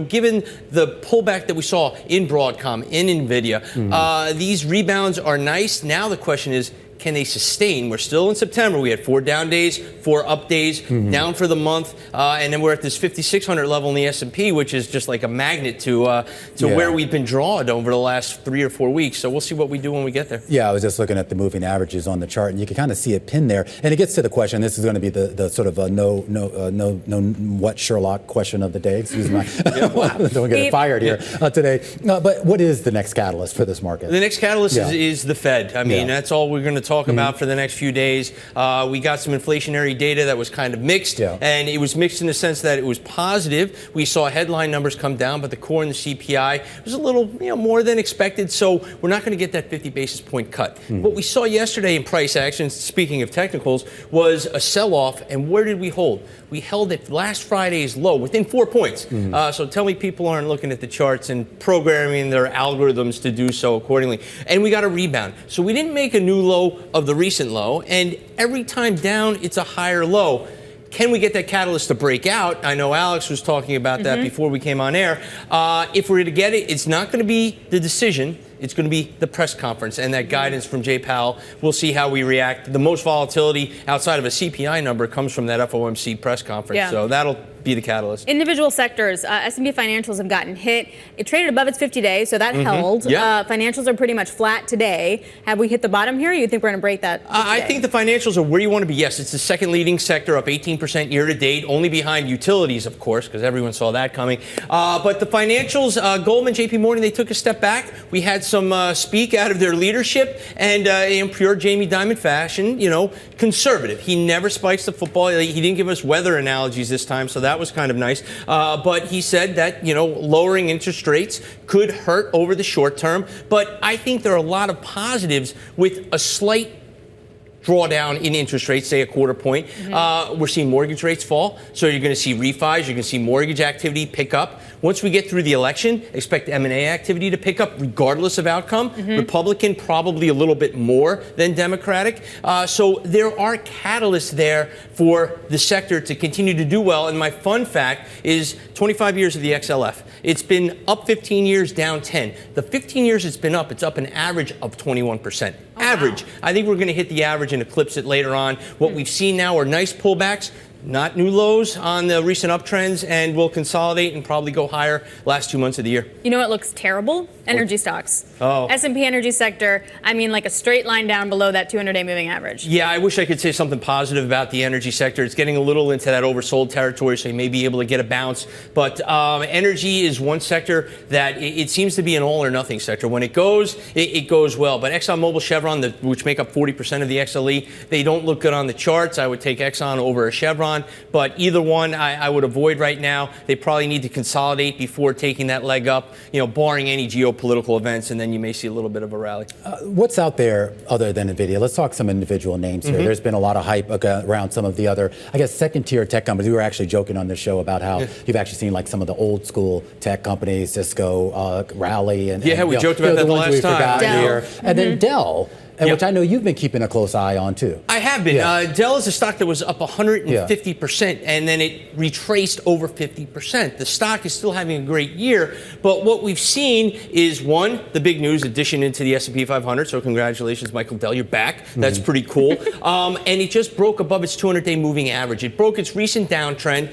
given the pullback that we saw in Broadcom, in NVIDIA, these rebounds are nice. Now the question is, can they sustain? We're still in September. We had 4 down days, 4 up days, down for the month, and then we're at this 5,600 level in the S&P, which is just like a magnet to where we've been drawn over the last 3 or 4 weeks. So we'll see what we do when we get there. Yeah, I was just looking at the moving averages on the chart, and you can kind of see it pinned there. And it gets to the question. This is going to be the sort of what Sherlock question of the day. Excuse me. Don't get fired here today. But what is the next catalyst for this market? The next catalyst is the Fed. I mean, that's all we're going to talk about for the next few days. We got some inflationary data that was kind of mixed, and it was mixed in the sense that it was positive. We saw headline numbers come down, but the core and the CPI was a little more than expected, so we're not going to get that 50 basis point cut. What we saw yesterday in price actions, speaking of technicals, was a sell-off, and where did we hold? We held at last Friday's low within 4 points. So tell me people aren't looking at the charts and programming their algorithms to do so accordingly. And we got a rebound. So we didn't make a new low of the recent low, and every time down, it's a higher low. Can we get that catalyst to break out? I know Alex was talking about that before we came on air. If we're to get it, it's not going to be the decision. It's going to be the press conference and that guidance from Jay Powell. We'll see how we react. The most volatility outside of a CPI number comes from that FOMC press conference. So that'll be the catalyst. Individual sectors, S&P financials have gotten hit. It traded above its 50-day, so that held. Financials are pretty much flat today. Have we hit the bottom here? Or you think we're going to break that? I think the financials are where you want to be. Yes, it's the second leading sector, up 18% year to date, only behind utilities, of course, because everyone saw that coming. But the financials, Goldman, JP Morgan, they took a step back. We had some speak out of their leadership, and in pure Jamie Dimon fashion, conservative. He never spikes the football. He didn't give us weather analogies this time, so that was kind of nice. But he said that, lowering interest rates could hurt over the short term. But I think there are a lot of positives with a slight drawdown in interest rates, say a quarter point. We're seeing mortgage rates fall. So you're going to see refis. You're going to see mortgage activity pick up. Once we get through the election, expect M&A activity to pick up regardless of outcome. Republican, probably a little bit more than Democratic. So there are catalysts there for the sector to continue to do well. And my fun fact is 25 years of the XLF. It's been up 15 years, down 10. The 15 years it's been up, it's up an average of 21%. Average. I think we're going to hit the average and eclipse it later on. What we've seen now are nice pullbacks, not new lows on the recent uptrends, and we'll consolidate and probably go higher last 2 months of the year. You know what looks terrible? Energy stocks. S&P energy sector, like a straight line down below that 200-day moving average. Yeah, I wish I could say something positive about the energy sector. It's getting a little into that oversold territory, so you may be able to get a bounce. But energy is one sector that it seems to be an all or nothing sector. When it goes, it goes well. But ExxonMobil, Chevron, which make up 40% of the XLE, they don't look good on the charts. I would take Exxon over a Chevron. But either one I would avoid right now. They probably need to consolidate before taking that leg up, barring any geopolitical events, and then you may see a little bit of a rally. What's out there other than NVIDIA? Let's talk some individual names here. There's been a lot of hype around some of the other, second-tier tech companies. We were actually joking on this show about how you've actually seen some of the old-school tech companies, Cisco, rally. We joked about that the last time. Here. And then Dell. Which I know you've been keeping a close eye on, too. I have been. Dell is a stock that was up 150%, and then it retraced over 50%. The stock is still having a great year, but what we've seen is, one, the big news addition into the S&P 500, so congratulations, Michael Dell, you're back. That's pretty cool. And it just broke above its 200-day moving average. It broke its recent downtrend.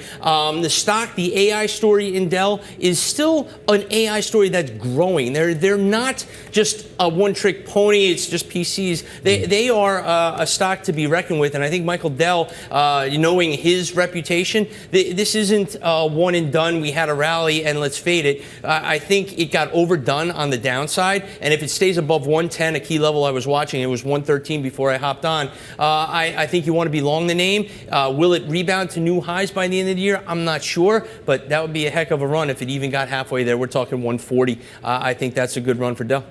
The stock, the AI story in Dell, is still an AI story that's growing. They're not just a one-trick pony. It's just PC. They are a stock to be reckoned with, and I think Michael Dell, knowing his reputation, this isn't one and done. We had a rally, and let's fade it. I think it got overdone on the downside, and if it stays above 110, a key level I was watching, it was 113 before I hopped on. I think you want to be long the name. Will it rebound to new highs by the end of the year? I'm not sure, but that would be a heck of a run if it even got halfway there. We're talking 140. I think that's a good run for Dell.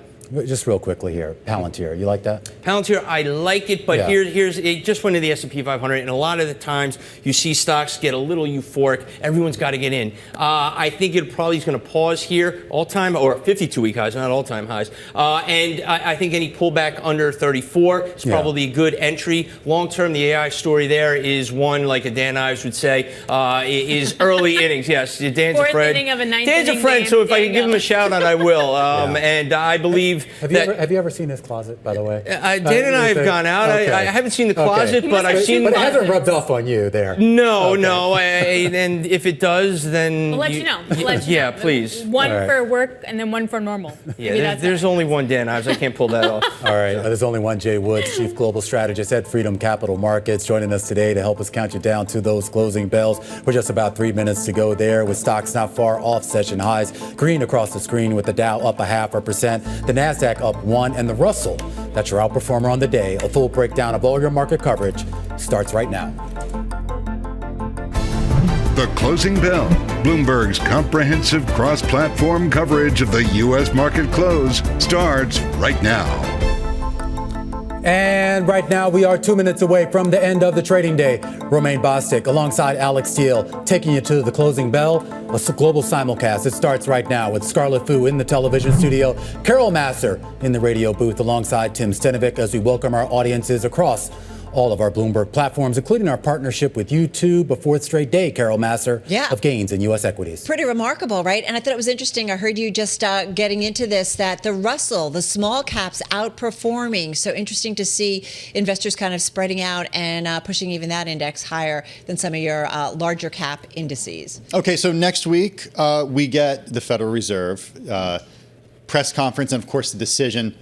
Just real quickly here, Palantir, you like that? Palantir, I like it, but here's it just went into the S&P 500, and a lot of the times you see stocks get a little euphoric. Everyone's got to get in. I think it probably is going to pause here, all-time, or 52-week highs, not all-time highs. And I think any pullback under 34 is probably a good entry. Long-term, the AI story there is one, like a Dan Ives would say, is early innings. Yes, Dan's a friend. Dan's a friend, so if I can give him a shout-out, I will. And I believe Have you ever seen his closet, by the way? Dan and I have gone out. Okay. I haven't seen the closet, but I've seen. But it hasn't rubbed off on you there. No. And if it does, then we'll let you know. Yeah, please. One for work and then one for normal. Yeah, there's only one Dan Ives. I can't pull that off. All right. There's only one Jay Woods, Chief Global Strategist at Freedom Capital Markets, joining us today to help us count you down to those closing bells. We're just about 3 minutes to go there, with stocks not far off session highs. Green across the screen with the Dow up 0.5%. The NASDAQ up 1%, and the Russell That's your Outperformer on the day. A full breakdown of all your market coverage starts right now. The Closing Bell, Bloomberg's comprehensive cross-platform coverage of the U.S. market close, starts right now. And right now, we are 2 minutes away from the end of the trading day. Romaine Bostick alongside Alex Steele taking you to the Closing Bell, a global simulcast. It starts right now with Scarlett Fu in the television studio, Carol Massar in the radio booth alongside Tim Stenovic as we welcome our audiences across all of our Bloomberg platforms, including our partnership with YouTube, a fourth straight day, Carol Massar, of gains in U.S. equities. Pretty remarkable, right? And I thought it was interesting. I heard you just getting into this, that the Russell, the small caps outperforming. So interesting to see investors kind of spreading out and pushing even that index higher than some of your larger cap indices. Okay, so next week we get the Federal Reserve press conference and, of course, the decision.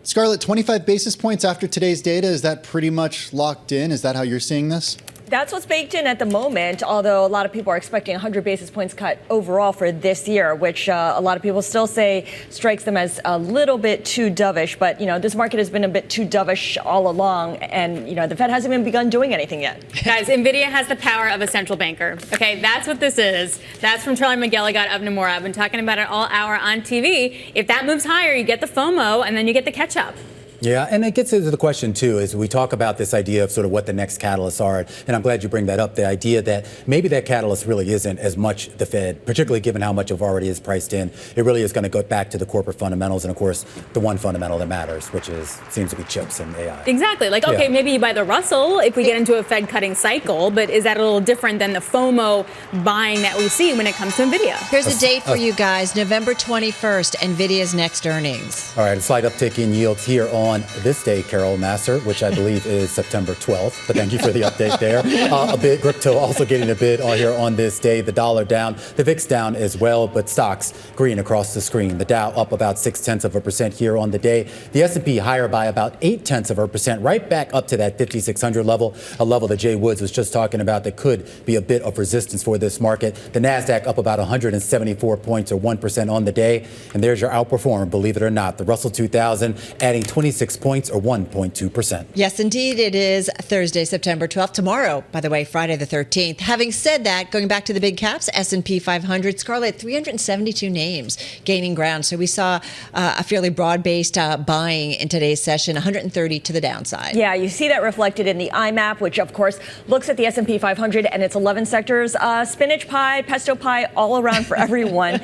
Scarlett, 25 basis points after today's data, is that pretty much locked in? Is that how you're seeing this? That's what's baked in at the moment, although a lot of people are expecting 100 basis points cut overall for this year, which a lot of people still say strikes them as a little bit too dovish. But, this market has been a bit too dovish all along, and, the Fed hasn't even begun doing anything yet. Guys, NVIDIA has the power of a central banker. Okay, that's what this is. That's from Charlie McGilligot of Nomura. I've been talking about it all hour on TV. If that moves higher, you get the FOMO, and then you get the catch-up. Yeah, and it gets into the question, too, is we talk about this idea of sort of what the next catalysts are. And I'm glad you bring that up, the idea that maybe that catalyst really isn't as much the Fed, particularly given how much of already is priced in. It really is going to go back to the corporate fundamentals and, of course, the one fundamental that matters, which seems to be chips and AI. Exactly. Maybe you buy the Russell if we get into a Fed cutting cycle, but is that a little different than the FOMO buying that we see when it comes to NVIDIA? Here's the date for you guys, November 21st, NVIDIA's next earnings. All right, a slight uptick in yields here on this day, Carol Massar, which I believe is September 12th. But thank you for the update there. A bit crypto also getting a bid here on this day. The dollar down, the VIX down as well, but stocks green across the screen. The Dow up about 0.6% here on the day. The S&P higher by about 0.8%, right back up to that 5,600 level, a level that Jay Woods was just talking about that could be a bit of resistance for this market. The Nasdaq up about 174 points or 1% on the day. And there's your outperformer, believe it or not. The Russell 2000 adding 26 points or 1.2%. Yes, indeed. It is Thursday, September 12th. Tomorrow, by the way, Friday the 13th. Having said that, going back to the big caps, S&P 500, Scarlett, 372 names gaining ground. So we saw a fairly broad-based buying in today's session, 130 to the downside. Yeah, you see that reflected in the IMAP, which, of course, looks at the S&P 500 and its 11 sectors. Spinach pie, pesto pie, all around for everyone.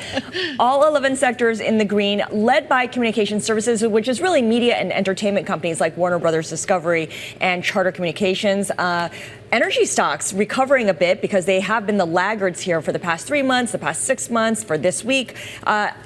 All 11 sectors in the green, led by communication services, which is really media and entertainment companies like Warner Brothers Discovery and Charter Communications. Energy stocks recovering a bit because they have been the laggards here for the past 3 months, the past 6 months, for this week.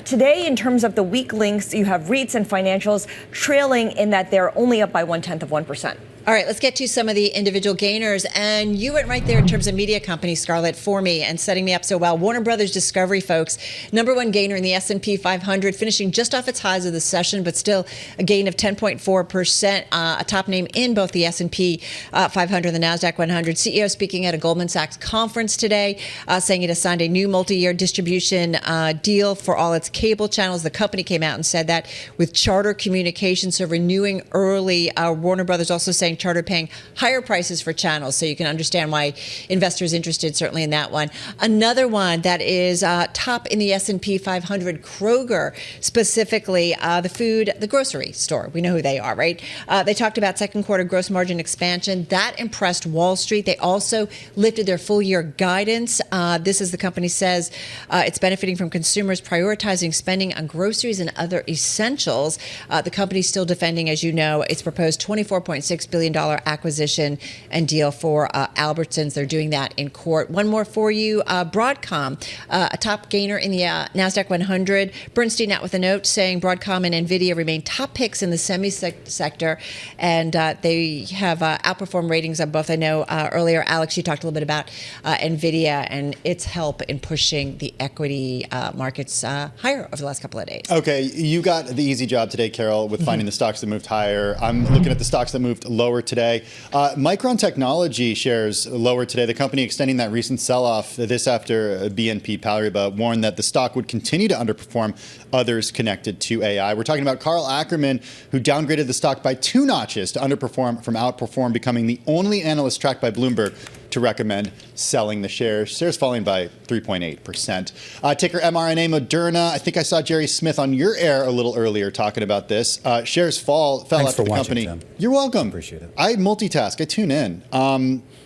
Today, in terms of the weak links, you have REITs and financials trailing in that they're only up by 0.1%. All right, let's get to some of the individual gainers. And you went right there in terms of media companies, Scarlett, for me and setting me up so well. Warner Brothers Discovery, folks, number one gainer in the S&P 500, finishing just off its highs of the session, but still a gain of 10.4%, a top name in both the S&P 500 and the NASDAQ 100. CEO speaking at a Goldman Sachs conference today, saying it has signed a new multi-year distribution deal for all its cable channels. The company came out and said that with Charter Communications, so renewing early. Warner Brothers also saying Charter paying higher prices for channels, so you can understand why investors interested certainly in that one. Another one that is top in the S&P 500, Kroger, specifically the grocery store. We know who they are, right? They talked about second quarter gross margin expansion. That impressed Wall Street. They also lifted their full year guidance. This, as the company says, it's benefiting from consumers prioritizing spending on groceries and other essentials. The company's still defending, as you know, its proposed $24.6 billion acquisition and deal for Albertsons. They're doing that in court. One more for you. Broadcom, a top gainer in the NASDAQ 100. Bernstein out with a note saying Broadcom and NVIDIA remain top picks in the semi-sector, and they have outperformed ratings on both. I know earlier, Alex, you talked a little bit about NVIDIA and its help in pushing the equity markets higher over the last couple of days. Okay, you got the easy job today, Carol, with finding the stocks that moved higher. I'm looking at the stocks that moved lower lower today. Micron Technology shares lower today. The company extending that recent sell-off, this after BNP Paribas warned that the stock would continue to underperform others connected to AI. We're talking about Karl Ackerman, who downgraded the stock by 2 notches to underperform from outperform, becoming the only analyst tracked by Bloomberg to recommend selling the shares. Shares falling by 3.8%. Ticker mRNA Moderna. I think I saw Jerry Smith on your air a little earlier talking about this. Shares fell after the company. Tim. You're welcome. Appreciate it. I multitask. I tune in.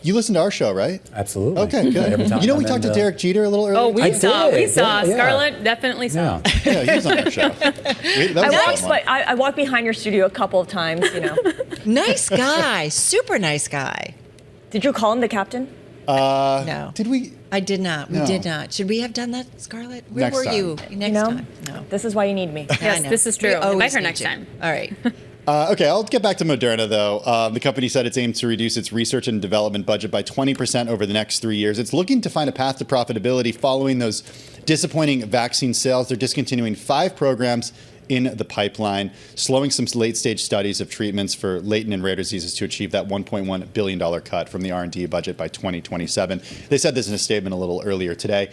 You listen to our show, right? Absolutely. Okay, good. You know, we talked to Derek Jeter a little earlier. Oh, we saw. Yeah. Scarlett definitely saw. Yeah, he was on our show. I walked behind your studio a couple of times, you know. Nice guy. Super nice guy. Did you call him the captain? No. Did we? I did not. We No. did not. Should we have done that, Scarlett? Where Next were time. you next time? No. This is why you need me. Yes, this is true. Invite her next time. All right. Okay, I'll get back to Moderna, though. The company said it's aimed to reduce its research and development budget by 20% over the next 3 years. It's looking to find a path to profitability following those disappointing vaccine sales. They're discontinuing 5 programs in the pipeline, slowing some late-stage studies of treatments for latent and rare diseases to achieve that $1.1 billion cut from the R&D budget by 2027. They said this in a statement a little earlier today.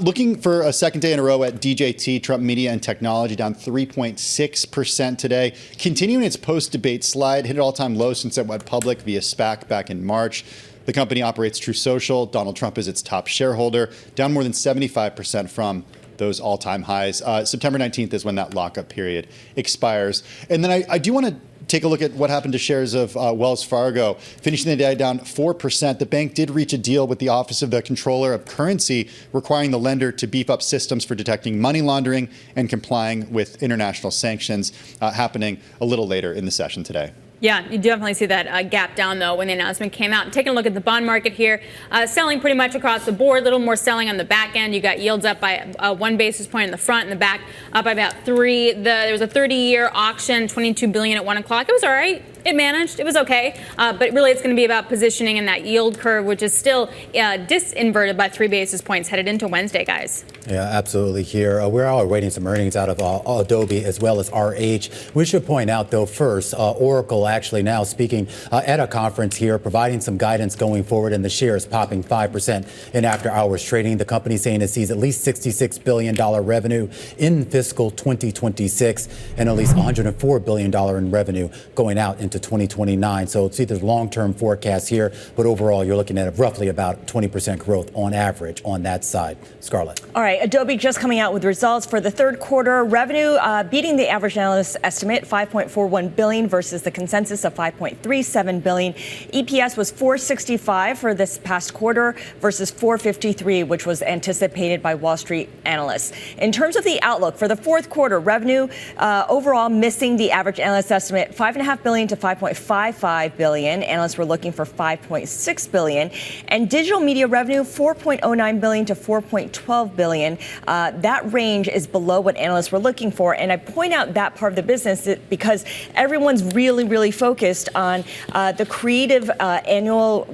Looking for a second day in a row at DJT, Trump Media and Technology, down 3.6% today. Continuing its post-debate slide, hit an all-time low since it went public via SPAC back in March. The company operates True Social. Donald Trump is its top shareholder, down more than 75% from those all-time highs. September 19th is when that lockup period expires. And then I do want to take a look at what happened to shares of Wells Fargo, finishing the day down 4%. The bank did reach a deal with the Office of the Controller of Currency, requiring the lender to beef up systems for detecting money laundering and complying with international sanctions, happening a little later in the session today. Yeah, you definitely see that gap down, though, when the announcement came out. Taking a look at the bond market here, selling pretty much across the board, a little more selling on the back end. You got yields up by 1 basis point in the front and the back up by about 3. There was a 30-year auction, $22 billion at 1 o'clock. It was all right. It managed. It was okay. But really, it's going to be about positioning in that yield curve, which is still disinverted by 3 basis points headed into Wednesday, guys. Yeah, absolutely here. We're all awaiting some earnings out of Adobe as well as RH. We should point out, though, first, Oracle actually now speaking at a conference here, providing some guidance going forward, and the shares popping 5% in after-hours trading. The company saying it sees at least $66 billion revenue in fiscal 2026 and at least $104 billion in revenue going out into 2029. So see, there's long-term forecasts here, but overall, you're looking at roughly about 20% growth on average on that side. Scarlett. All right, Adobe just coming out with results for the third quarter. Revenue beating the average analyst estimate, $5.41 billion versus the consensus of $5.37 billion. EPS was $4.65 for this past quarter versus $4.53, which was anticipated by Wall Street analysts. In terms of the outlook for the fourth quarter, revenue overall missing the average analyst estimate, $5.5 billion to $5.55 billion. Analysts were looking for $5.6 billion. And digital media revenue, $4.09 billion to $4.12 billion. That range is below what analysts were looking for. And I point out that part of the business because everyone's really focused on the creative annual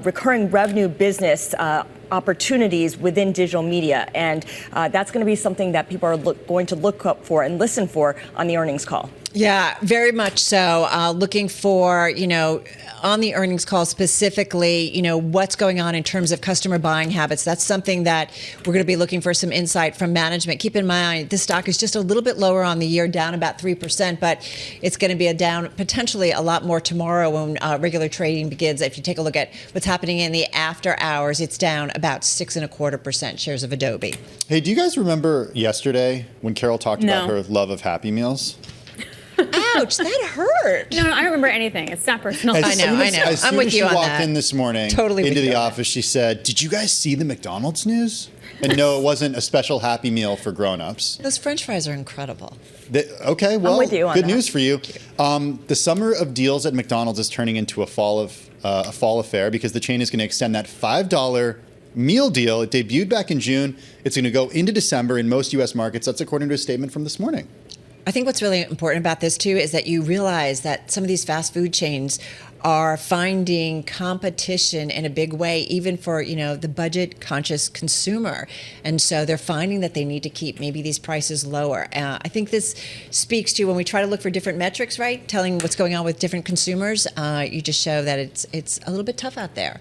recurring revenue business opportunities within digital media. And that's going to be something that people are going to look up for and listen for on the earnings call. Yeah, very much so. Looking for, on the earnings call specifically, what's going on in terms of customer buying habits. That's something that we're going to be looking for some insight from management. Keep in mind, this stock is just a little bit lower on the year, down about 3%, but it's going to be down potentially a lot more tomorrow when regular trading begins. If you take a look at what's happening in the after hours, it's down about 6.25% shares of Adobe. Hey, do you guys remember yesterday when Carol talked about her love of Happy Meals? Ouch, that hurt. No, I don't remember anything. It's not personal. I know. As soon as she walked in this morning into the office, she said, "Did you guys see the McDonald's news?" And no, it wasn't a special Happy Meal for grown-ups. Those French fries are incredible. Okay, well, I'm with you on good that. news for you. The summer of deals at McDonald's is turning into a fall affair because the chain is going to extend that $5 meal deal. It debuted back in June. It's going to go into December in most U.S. markets. That's according to a statement from this morning. I think what's really important about this, too, is that you realize that some of these fast food chains are finding competition in a big way, even for, the budget-conscious consumer. And so they're finding that they need to keep maybe these prices lower. I think this speaks to when we try to look for different metrics, right? Telling what's going on with different consumers, you just show that it's a little bit tough out there.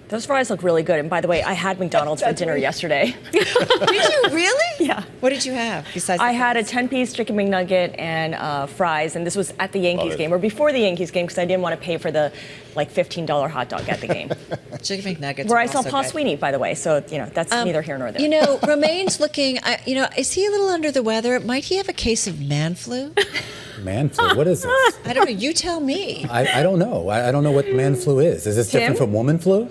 Those fries look really good. And by the way, I had McDonald's for dinner yesterday. Did you really? Yeah. What did you have besides? I had a 10-piece chicken McNugget and fries, and this was at the Yankees game, or before the Yankees game, because I didn't want to pay for the $15 hot dog at the game. Chicken McNuggets. Where I saw Paul Sweeney, by the way. So that's neither here nor there. Romain's looking. Is he a little under the weather? Might he have a case of man flu? Man flu? What is this? I don't know. You tell me. I don't know. I don't know what man flu is. Is this different from woman flu?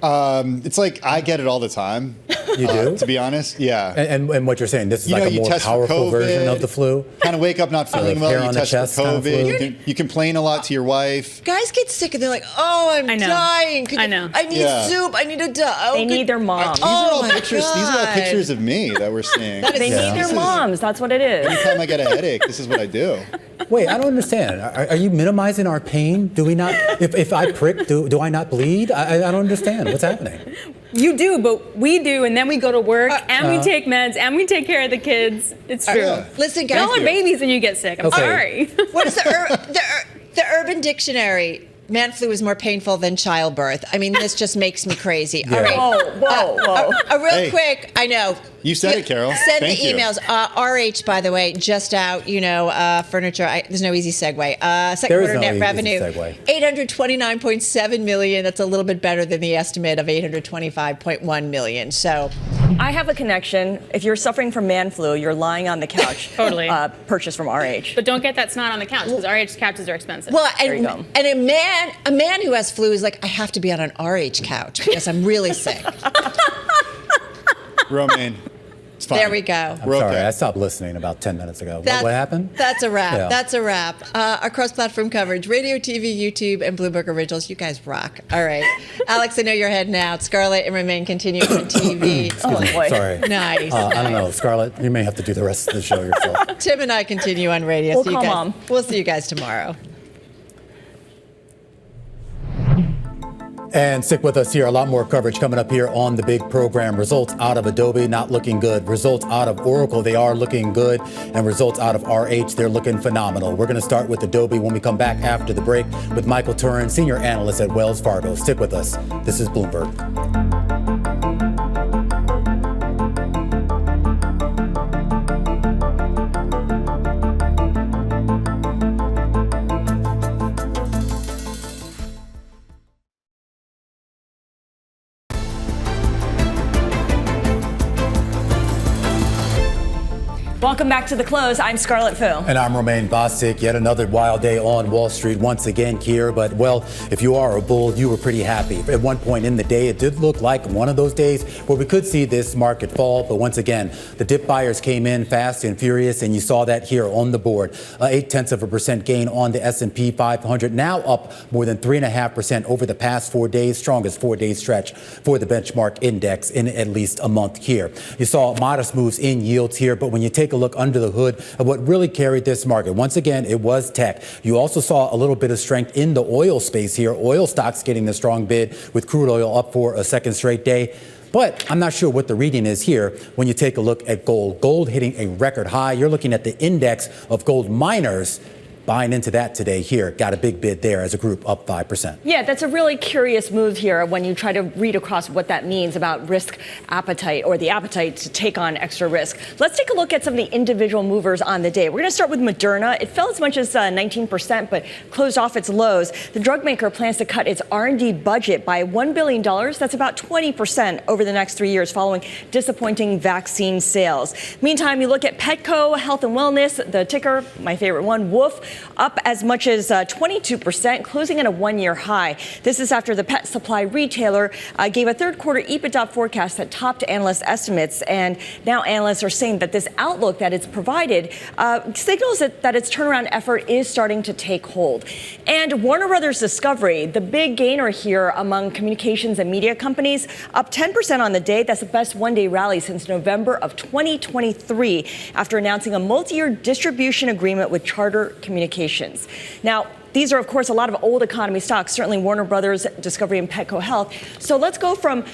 It's like I get it all the time. You do? To be honest, yeah. And what you're saying, this is like a more powerful version of the flu? Kind of wake up not feeling well, you test for COVID, kind of you complain a lot to your wife. Guys get sick and they're like, oh, I'm dying. I know. I need soup. I need a They need their moms. These are all pictures of me that we're seeing. They need their moms. That's what it is. Anytime I get a headache, this is what I do. Wait, I don't understand. Are you minimizing our pain? Do we not? If I prick, do I not bleed? I don't understand. What's happening? You do, but we do, and then we go to work, and we take meds, and we take care of the kids. It's true. Listen, guys. Y'all are babies when you get sick. I'm sorry. What is the Urban Dictionary? Man flu is more painful than childbirth. I mean, this just makes me crazy. Yeah. All right. Whoa. Real quick, I know. You said it, Carol. Send Thank the emails. RH, by the way, just out, furniture. There's no easy segue. Second quarter net revenue, $829.7 million. That's a little bit better than the estimate of $825.1 million. So I have a connection. If you're suffering from man flu, you're lying on the couch. Totally. Purchase from RH. But don't get that snot on the couch, because RH couches are expensive. Well, there you go. And a man who has flu is like, I have to be on an RH couch because I'm really sick. Romaine. It's fine. There we go. I'm sorry, I stopped listening about 10 minutes ago. What happened? That's a wrap. Yeah. That's a wrap. Our cross-platform coverage, radio, TV, YouTube, and Bloomberg Originals. You guys rock. All right. Alex, I know you're heading out. Scarlett and Romaine continue on TV. Boy. Sorry. Nice. I don't know. Scarlett, you may have to do the rest of the show yourself. Tim and I continue on radio. We'll call Mom. We'll see you guys tomorrow. And stick with us here. A lot more coverage coming up here on the big program. Results out of Adobe, not looking good. Results out of Oracle, they are looking good. And results out of RH, they're looking phenomenal. We're going to start with Adobe when we come back after the break with Michael Turrin, senior analyst at Wells Fargo. Stick with us. This is Bloomberg. Welcome back to The Close. I'm Scarlett Fu. And I'm Romaine Bostic. Yet another wild day on Wall Street once again here. But, well, if you are a bull, you were pretty happy. At one point in the day, it did look like one of those days where we could see this market fall. But once again, the dip buyers came in fast and furious, and you saw that here on the board. 0.8% gain on the S&P 500, now up more than 3.5% over the past 4 days, strongest 4-day stretch for the benchmark index in at least a month here. You saw modest moves in yields here, but when you take a look under the hood of what really carried this market, once again, it was tech. You also saw a little bit of strength in the oil space here. Oil stocks getting the strong bid with crude oil up for a second straight day. But I'm not sure what the reading is here when you take a look at gold. Gold hitting a record high. You're looking at the index of gold miners buying into that today here. Got a big bid there as a group, up 5%. Yeah, that's a really curious move here when you try to read across what that means about risk appetite or the appetite to take on extra risk. Let's take a look at some of the individual movers on the day. We're going to start with Moderna. It fell as much as 19%, but closed off its lows. The drug maker plans to cut its R&D budget by $1 billion. That's about 20% over the next 3 years following disappointing vaccine sales. Meantime, you look at Petco, Health and Wellness, the ticker, my favorite one, WOOF, up as much as 22%, closing at a one-year high. This is after the pet supply retailer gave a third quarter EBITDA forecast that topped analyst estimates. And now analysts are saying that this outlook that it's provided signals that its turnaround effort is starting to take hold. And Warner Brothers Discovery, the big gainer here among communications and media companies, up 10% on the day. That's the best one-day rally since November of 2023 after announcing a multi-year distribution agreement with Charter Communications. Now, these are, of course, a lot of old economy stocks, certainly Warner Brothers, Discovery, and Petco Health. So let's go from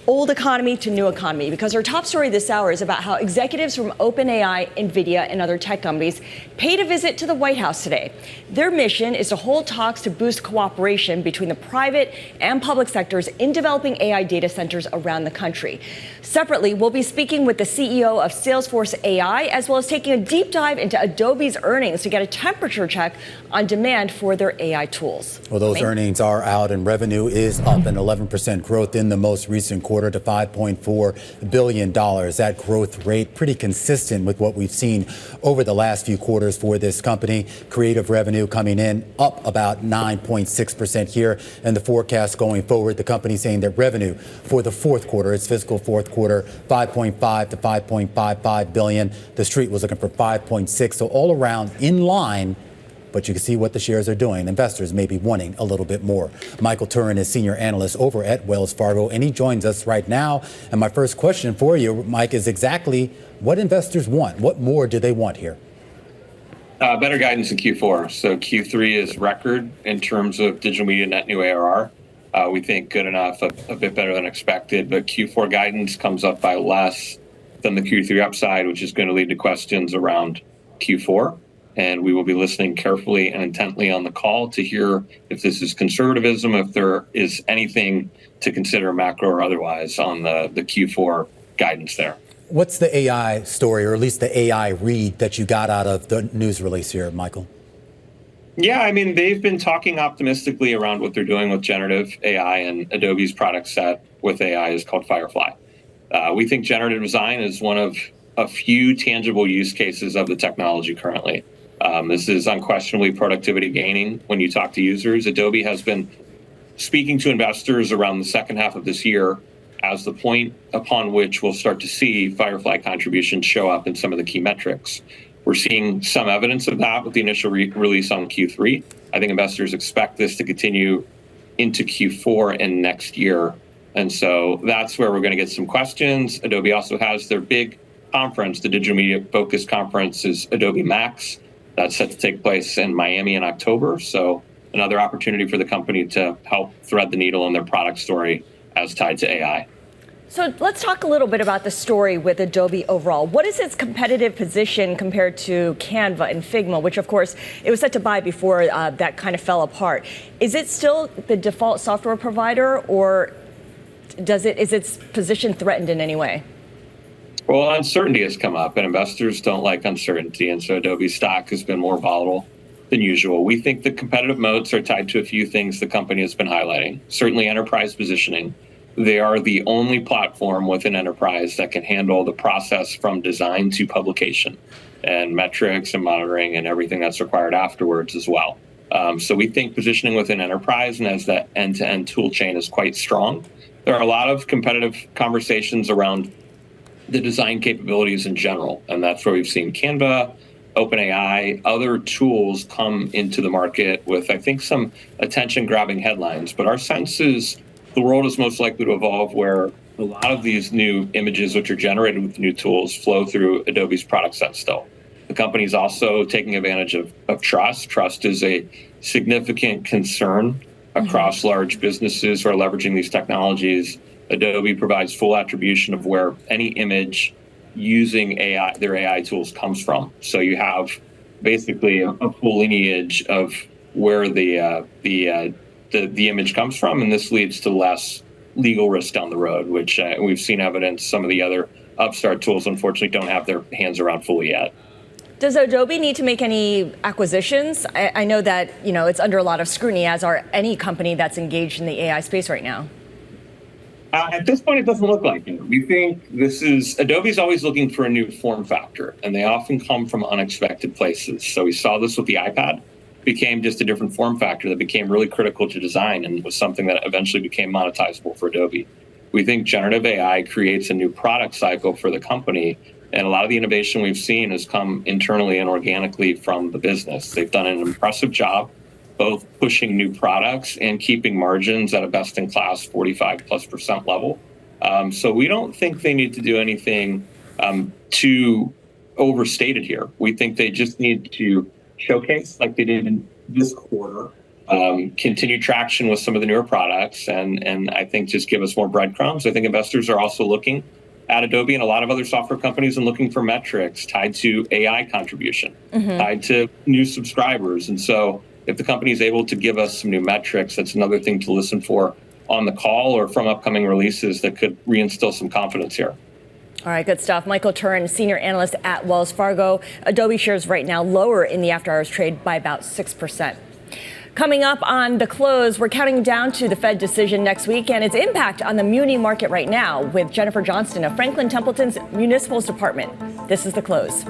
old economy to new economy, because our top story this hour is about how executives from OpenAI, NVIDIA, and other tech companies paid a visit to the White House today. Their mission is to hold talks to boost cooperation between the private and public sectors in developing AI data centers around the country. Separately, we'll be speaking with the CEO of Salesforce AI, as well as taking a deep dive into Adobe's earnings to get a temperature check on demand for their AI tools. Well, those earnings are out and revenue is up, an 11% growth in the most recent quarter to $5.4 billion. That growth rate pretty consistent with what we've seen over the last few quarters for this company. Creative revenue coming in up about 9.6% here, and the forecast going forward, the company saying that revenue for the fourth quarter, its fiscal fourth quarter, 5.5 to 5.55 billion. The street was looking for 5.6, so all around in line. But you can see what the shares are doing. Investors may be wanting a little bit more. Michael Turrin is senior analyst over at Wells Fargo, and he joins us right now. And my first question for you, Mike, is exactly what investors want. What more do they want here? Better guidance in Q4. So Q3 is record in terms of digital media net new ARR. We think good enough, a bit better than expected. But Q4 guidance comes up by less than the Q3 upside, which is going to lead to questions around Q4. And we will be listening carefully and intently on the call to hear if this is conservatism, if there is anything to consider macro or otherwise on the Q4 guidance there. What's the AI story, or at least the AI read that you got out of the news release here, Michael? Yeah, I mean, they've been talking optimistically around what they're doing with generative AI, and Adobe's product set with AI is called Firefly. We think generative design is one of a few tangible use cases of the technology currently. This is unquestionably productivity gaining when you talk to users. Adobe has been speaking to investors around the second half of this year as the point upon which we'll start to see Firefly contributions show up in some of the key metrics. We're seeing some evidence of that with the initial release on Q3. I think investors expect this to continue into Q4 and next year. And so that's where we're going to get some questions. Adobe also has their big conference, the Digital Media Focus Conference is Adobe Max. That's set to take place in Miami in October. So another opportunity for the company to help thread the needle on their product story as tied to AI. So let's talk a little bit about the story with Adobe overall. What is its competitive position compared to Canva and Figma, which, of course, it was set to buy before that kind of fell apart? Is it still the default software provider, or is its position threatened in any way? Well, uncertainty has come up, and investors don't like uncertainty, and so Adobe stock has been more volatile than usual. We think the competitive moats are tied to a few things the company has been highlighting. Certainly enterprise positioning. They are the only platform within enterprise that can handle the process from design to publication, and metrics and monitoring and everything that's required afterwards as well. So we think positioning within enterprise and as that end-to-end tool chain is quite strong. There are a lot of competitive conversations around the design capabilities in general, and that's where we've seen Canva, OpenAI, other tools come into the market with, I think, some attention-grabbing headlines. But our sense is the world is most likely to evolve where a lot of these new images, which are generated with new tools, flow through Adobe's product set still. The company is also taking advantage of trust. Trust is a significant concern across large businesses who are leveraging these technologies. Adobe provides full attribution of where any image using AI, their AI tools, comes from. So you have basically a full lineage of where the image comes from, and this leads to less legal risk down the road, which we've seen evidence. Some of the other upstart tools, unfortunately, don't have their hands around fully yet. Does Adobe need to make any acquisitions? I know that it's under a lot of scrutiny, as are any company that's engaged in the AI space right now. At this point, it doesn't look like it. We think Adobe's always looking for a new form factor, and they often come from unexpected places. So we saw this with the iPad. It became just a different form factor that became really critical to design and was something that eventually became monetizable for Adobe. We think generative AI creates a new product cycle for the company, and a lot of the innovation we've seen has come internally and organically from the business. They've done an impressive job both pushing new products and keeping margins at a best-in-class 45+% level. So we don't think they need to do anything too overstated here. We think they just need to showcase, like they did this quarter. Continued traction with some of the newer products, and I think just give us more breadcrumbs. I think investors are also looking at Adobe and a lot of other software companies and looking for metrics tied to AI contribution, tied to new subscribers. And so if the company is able to give us some new metrics, that's another thing to listen for on the call or from upcoming releases that could reinstill some confidence here. All right, good stuff. Michael Turrin, senior analyst at Wells Fargo. Adobe shares right now lower in the after-hours trade by about 6%. Coming up on the close, we're counting down to the Fed decision next week and its impact on the muni market right now with Jennifer Johnston of Franklin Templeton's Municipals Department. This is the close.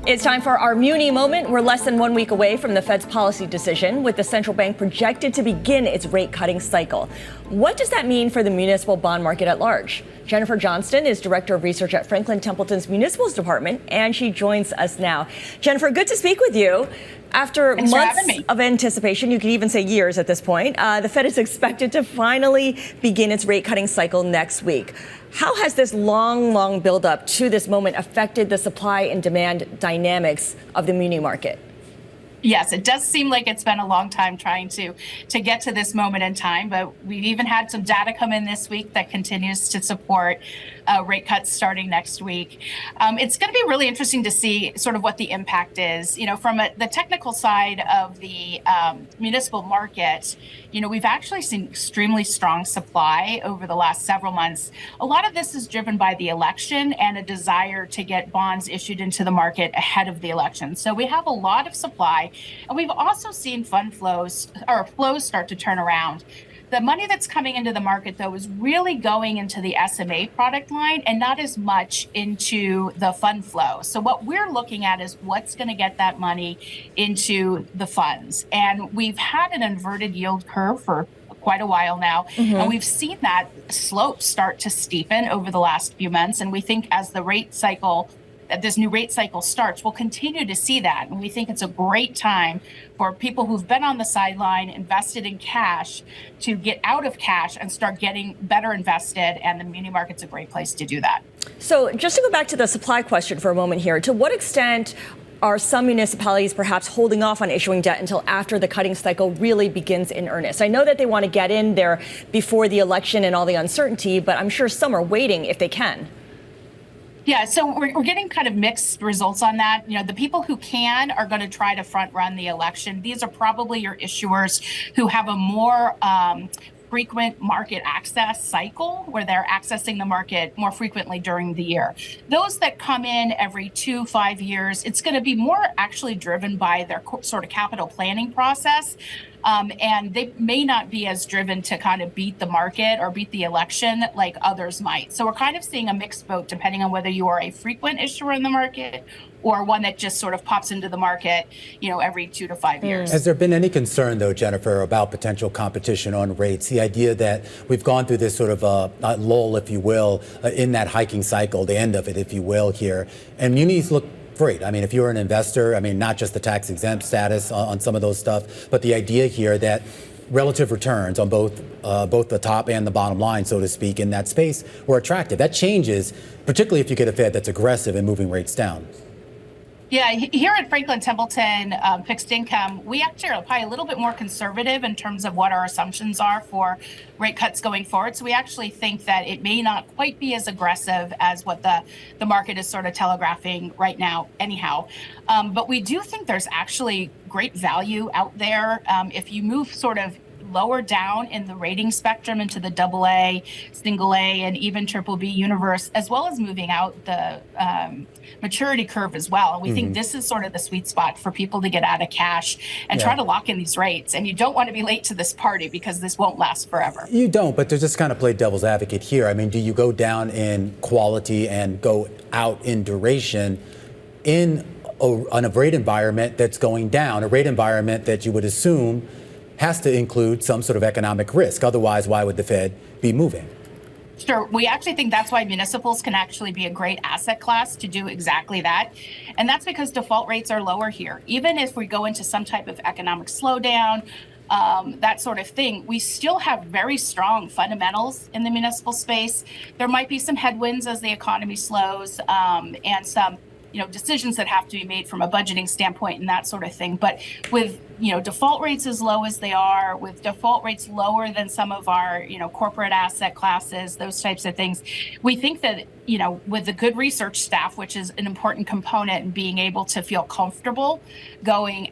It's time for our Muni moment. We're less than 1 week away from the Fed's policy decision, with the central bank projected to begin its rate cutting cycle. What does that mean for the municipal bond market at large? Jennifer Johnston is Director of Research at Franklin Templeton's Municipals Department, and she joins us now. Jennifer, good to speak with you. After months of anticipation, you could even say years at this point, the Fed is expected to finally begin its rate cutting cycle next week. How has this long buildup to this moment affected the supply and demand dynamics of the muni market? Yes, it does seem like it's been a long time trying to get to this moment in time, but we've even had some data come in this week that continues to support rate cuts starting next week. It's going to be really interesting to see sort of what the impact is. You know, from the technical side of the municipal market, you know, we've actually seen extremely strong supply over the last several months. A lot of this is driven by the election and a desire to get bonds issued into the market ahead of the election. So we have a lot of supply, and we've also seen fund flows start to turn around. The money that's coming into the market, though, is really going into the SMA product line and not as much into the fund flow. So what we're looking at is what's going to get that money into the funds. And we've had an inverted yield curve for quite a while now, and we've seen that slope start to steepen over the last few months. And we think as the rate cycle, this new rate cycle starts, we'll continue to see that. And we think it's a great time for people who've been on the sideline, invested in cash, to get out of cash and start getting better invested. And the muni market's a great place to do that. So just to go back to the supply question for a moment here, to what extent are some municipalities perhaps holding off on issuing debt until after the cutting cycle really begins in earnest? I know that they want to get in there before the election and all the uncertainty, but I'm sure some are waiting if they can. Yeah, so we're getting kind of mixed results on that. You know, the people who can are going to try to front run the election. These are probably your issuers who have a more frequent market access cycle where they're accessing the market more frequently during the year. Those that come in every 2-5 years, it's going to be more actually driven by their sort of capital planning process. And they may not be as driven to kind of beat the market or beat the election like others might. So we're kind of seeing a mixed vote depending on whether you are a frequent issuer in the market or one that just sort of pops into the market, you know, every 2 to 5 years. Has there been any concern, though, Jennifer, about potential competition on rates? The idea that we've gone through this sort of lull, if you will, in that hiking cycle, the end of it, if you will, here, and munis look great. I mean, if you're an investor, I mean, not just the tax exempt status on some of those stuff, but the idea here that relative returns on both the top and the bottom line, so to speak, in that space were attractive. That changes, particularly if you get a Fed that's aggressive in moving rates down. Yeah, here at Franklin Templeton Fixed Income, we actually are probably a little bit more conservative in terms of what our assumptions are for rate cuts going forward. So we actually think that it may not quite be as aggressive as what the market is sort of telegraphing right now anyhow. But we do think there's actually great value out there. If you move sort of lower down in the rating spectrum into the AA, single A, and even triple B universe, as well as moving out the maturity curve as well. And we think this is sort of the sweet spot for people to get out of cash and try to lock in these rates. And you don't want to be late to this party because this won't last forever. You don't, but to just kind of play devil's advocate here, I mean, do you go down in quality and go out in duration in a rate environment that's going down, a rate environment that you would assume has to include some sort of economic risk? Otherwise, why would the Fed be moving? Sure. We actually think that's why municipals can actually be a great asset class to do exactly that. And that's because default rates are lower here. Even if we go into some type of economic slowdown, that sort of thing, we still have very strong fundamentals in the municipal space. There might be some headwinds as the economy slows, and some decisions that have to be made from a budgeting standpoint and that sort of thing. But with, default rates as low as they are, with default rates lower than some of our, corporate asset classes, those types of things, we think that, with the good research staff, which is an important component in being able to feel comfortable going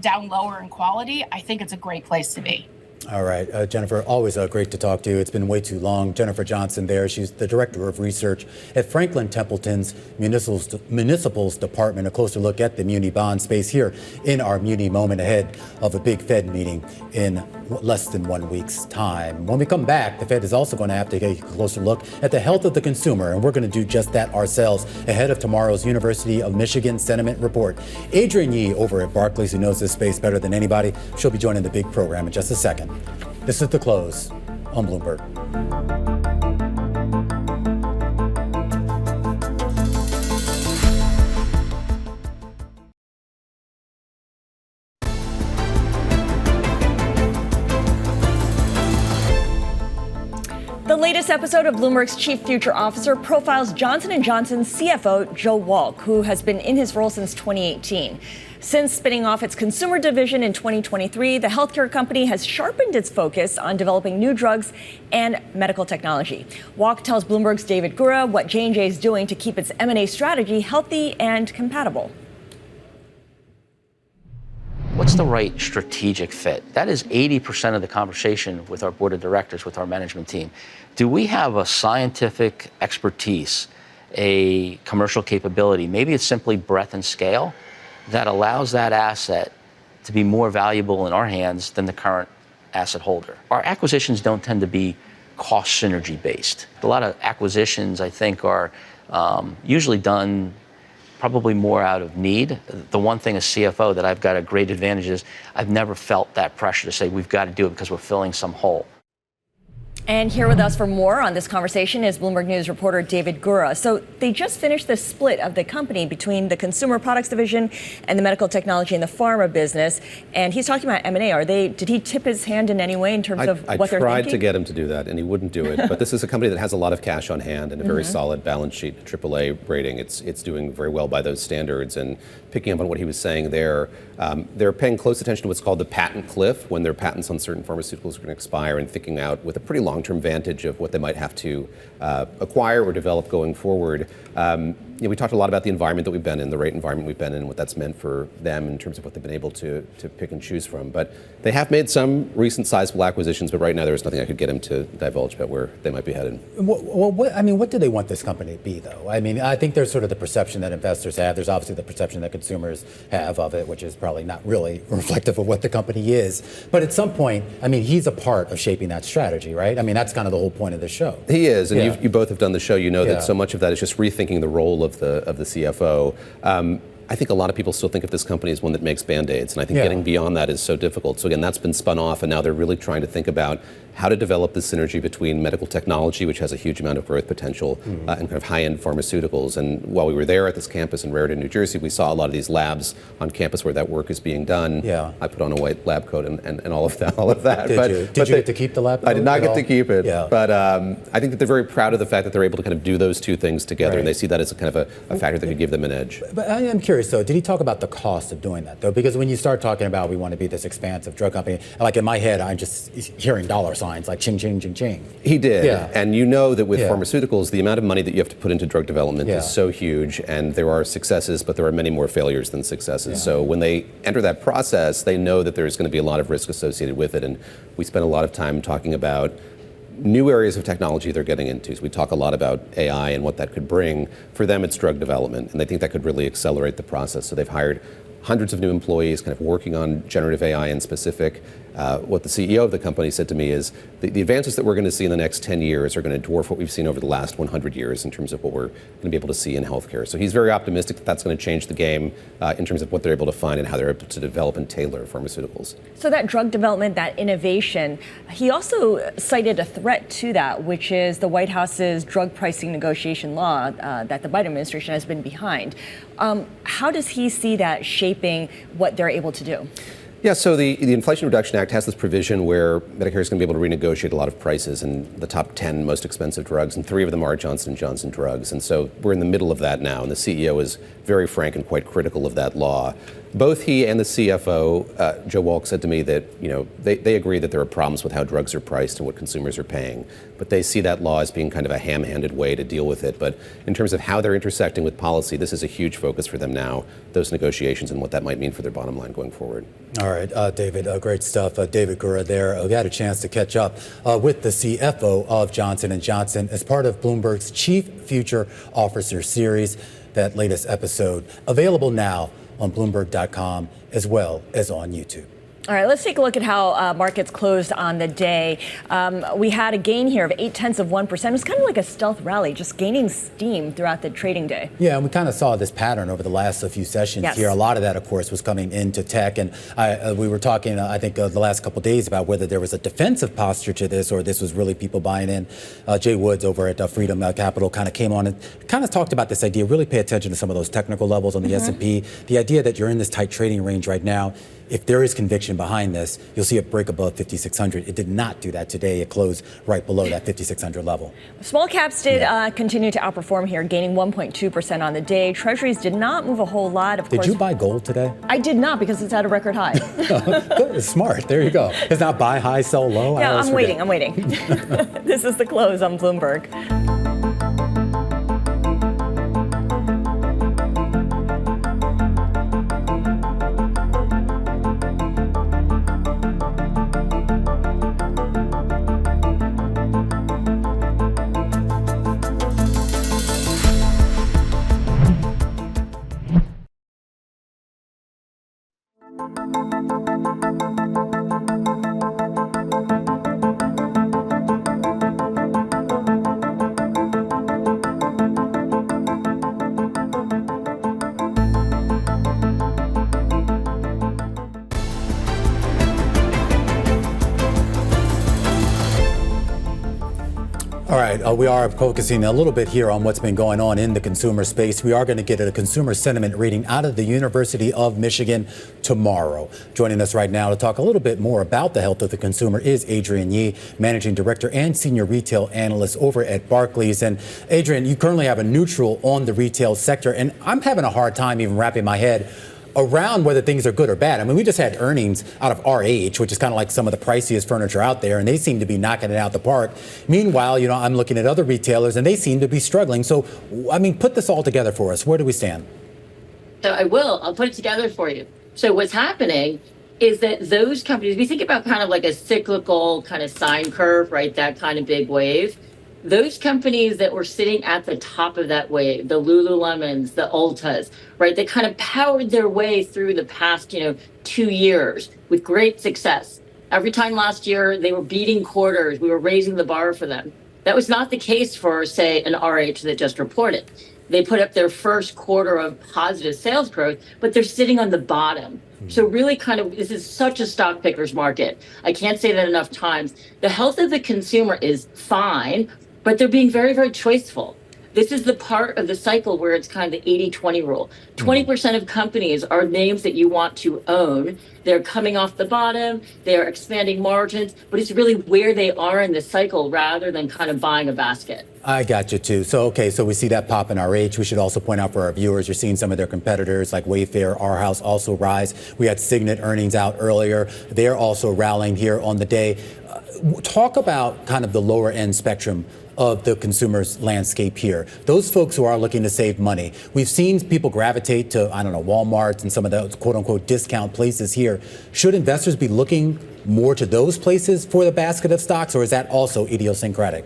down lower in quality, I think it's a great place to be. All right, Jennifer, always great to talk to you. It's been way too long. Jennifer Johnston there. She's the Director of Research at Franklin Templeton's Municipals Department. A closer look at the muni bond space here in our Muni Moment ahead of a big Fed meeting in less than 1 week's time. When we come back, the Fed is also going to have to take a closer look at the health of the consumer, and we're going to do just that ourselves ahead of tomorrow's University of Michigan Sentiment Report. Adrienne Yih over at Barclays, who knows this space better than anybody, she'll be joining the big program in just a second. This is The Close on Bloomberg. The latest episode of Bloomberg's Chief Future Officer profiles Johnson & Johnson's CFO, Joe Wolk, who has been in his role since 2018. Since spinning off its consumer division in 2023, the healthcare company has sharpened its focus on developing new drugs and medical technology. Wolk tells Bloomberg's David Gura what J&J is doing to keep its M&A strategy healthy and compatible. What's the right strategic fit? That is 80% of the conversation with our board of directors, with our management team. Do we have a scientific expertise, a commercial capability? Maybe it's simply breadth and scale that allows that asset to be more valuable in our hands than the current asset holder. Our acquisitions don't tend to be cost synergy based. A lot of acquisitions, I think, are usually done probably more out of need. The one thing as CFO that I've got a great advantage is I've never felt that pressure to say we've got to do it because we're filling some hole. And here with us for more on this conversation is Bloomberg News reporter David Gura. So they just finished the split of the company between the consumer products division and the medical technology and the pharma business. And he's talking about M&A. Did he tip his hand in any way in terms of what they're thinking? I tried to get him to do that, and he wouldn't do it. But this is a company that has a lot of cash on hand and a very solid balance sheet, AAA rating. It's doing very well by those standards. And picking up on what he was saying there, they're paying close attention to what's called the patent cliff, when their patents on certain pharmaceuticals are going to expire, and thinking out with a pretty long-term vantage of what they might have to acquire or develop going forward. We talked a lot about the environment that we've been in, the rate environment we've been in, what that's meant for them in terms of what they've been able to pick and choose from. But they have made some recent sizable acquisitions, but right now there's nothing I could get him to divulge about where they might be headed. What do they want this company to be, though? I mean, I think there's sort of the perception that investors have. There's obviously the perception that consumers have of it, which is probably not really reflective of what the company is. But at some point, I mean, he's a part of shaping that strategy, right? I mean, that's kind of the whole point of the show. He is, and you both have done the show. You know that so much of that is just rethinking the role of the CFO. I think a lot of people still think of this company as one that makes Band-Aids, and I think getting beyond that is so difficult. So again, that's been spun off, and now they're really trying to think about how to develop the synergy between medical technology, which has a huge amount of growth potential, and kind of high-end pharmaceuticals. And while we were there at this campus in Raritan, New Jersey, we saw a lot of these labs on campus where that work is being done. I put on a white lab coat and all of that. Did you get to keep the lab coat? I did not get to keep it, but I think that they're very proud of the fact that they're able to kind of do those two things together, and they see that as a kind of a factor that could give them an edge. But I am curious, though, did he talk about the cost of doing that, though? Because when you start talking about we want to be this expansive drug company, like in my head, I'm just hearing dollar signs like ching, ching, ching, ching. He did. And you know that with pharmaceuticals, the amount of money that you have to put into drug development is so huge, and there are successes, but there are many more failures than successes. So when they enter that process, they know that there's going to be a lot of risk associated with it. And we spend a lot of time talking about new areas of technology they're getting into. So we talk a lot about AI and what that could bring. For them, it's drug development, and they think that could really accelerate the process. So they've hired hundreds of new employees kind of working on generative AI in specific. What the CEO of the company said to me is the advances that we're going to see in the next 10 years are going to dwarf what we've seen over the last 100 years in terms of what we're going to be able to see in healthcare. So he's very optimistic that that's going to change the game in terms of what they're able to find and how they're able to develop and tailor pharmaceuticals. So that drug development, that innovation, he also cited a threat to that, which is the White House's drug pricing negotiation law that the Biden administration has been behind. How does he see that shaping what they're able to do? Yeah, so the Inflation Reduction Act has this provision where Medicare is going to be able to renegotiate a lot of prices in the top 10 most expensive drugs, and 3 of them are Johnson & Johnson drugs. And so we're in the middle of that now, and the CEO is very frank and quite critical of that law. Both he and the CFO, Joe Walk, said to me that they agree that there are problems with how drugs are priced and what consumers are paying, but they see that law as being kind of a ham-handed way to deal with it. But in terms of how they're intersecting with policy, this is a huge focus for them now, those negotiations and what that might mean for their bottom line going forward. All right, David, great stuff. David Gura there. We had a chance to catch up with the CFO of Johnson & Johnson as part of Bloomberg's Chief Future Officer series. That latest episode available now on Bloomberg.com as well as on YouTube. All right, let's take a look at how markets closed on the day. We had a gain here of 0.8%. It was kind of like a stealth rally, just gaining steam throughout the trading day. Yeah, and we kind of saw this pattern over the last few sessions here. A lot of that, of course, was coming into tech. And we were talking, I think, the last couple of days about whether there was a defensive posture to this or this was really people buying in. Jay Woods over at Freedom Capital kind of came on and kind of talked about this idea. Really pay attention to some of those technical levels on the S&P. The idea that you're in this tight trading range right now. If there is conviction behind this, you'll see it break above 5,600. It did not do that today. It closed right below that 5,600 level. Small caps did continue to outperform here, gaining 1.2% on the day. Treasuries did not move a whole lot. Of course. Did you buy gold today? I did not because it's at a record high. Good, smart. There you go. It's not buy high, sell low. Yeah, I'm waiting. This is the close on Bloomberg. All right, we are focusing a little bit here on what's been going on in the consumer space. We are going to get a consumer sentiment reading out of the University of Michigan tomorrow. Joining us right now to talk a little bit more about the health of the consumer is Adrienne Yih, Managing Director and Senior Retail Analyst over at Barclays. And Adrienne, you currently have a neutral on the retail sector, and I'm having a hard time even wrapping my head around whether things are good or bad. I mean, we just had earnings out of RH, which is kind of like some of the priciest furniture out there, and they seem to be knocking it out the park. Meanwhile, I'm looking at other retailers, and they seem to be struggling. So, I mean, put this all together for us. Where do we stand? So I will. I'll put it together for you. So what's happening is that those companies, we think about kind of like a cyclical kind of sine curve, right? That kind of big wave. Those companies that were sitting at the top of that wave, the Lululemons, the Ultas, right? They kind of powered their way through the past, 2 years with great success. Every time last year they were beating quarters, we were raising the bar for them. That was not the case for, say, an RH that just reported. They put up their first quarter of positive sales growth, but they're sitting on the bottom. So really this is such a stock picker's market. I can't say that enough times. The health of the consumer is fine, but they're being very, very choiceful. This is the part of the cycle where it's kind of the 80-20 rule. 20% of companies are names that you want to own. They're coming off the bottom, they're expanding margins, but it's really where they are in the cycle rather than kind of buying a basket. I got you too. So we see that pop in RH. We should also point out for our viewers, you're seeing some of their competitors like Wayfair, Arhaus also rise. We had Signet earnings out earlier. They're also rallying here on the day. Talk about kind of the lower end spectrum of the consumer's landscape here. Those folks who are looking to save money. We've seen people gravitate to, Walmarts and some of those quote unquote discount places here. Should investors be looking more to those places for the basket of stocks, or is that also idiosyncratic?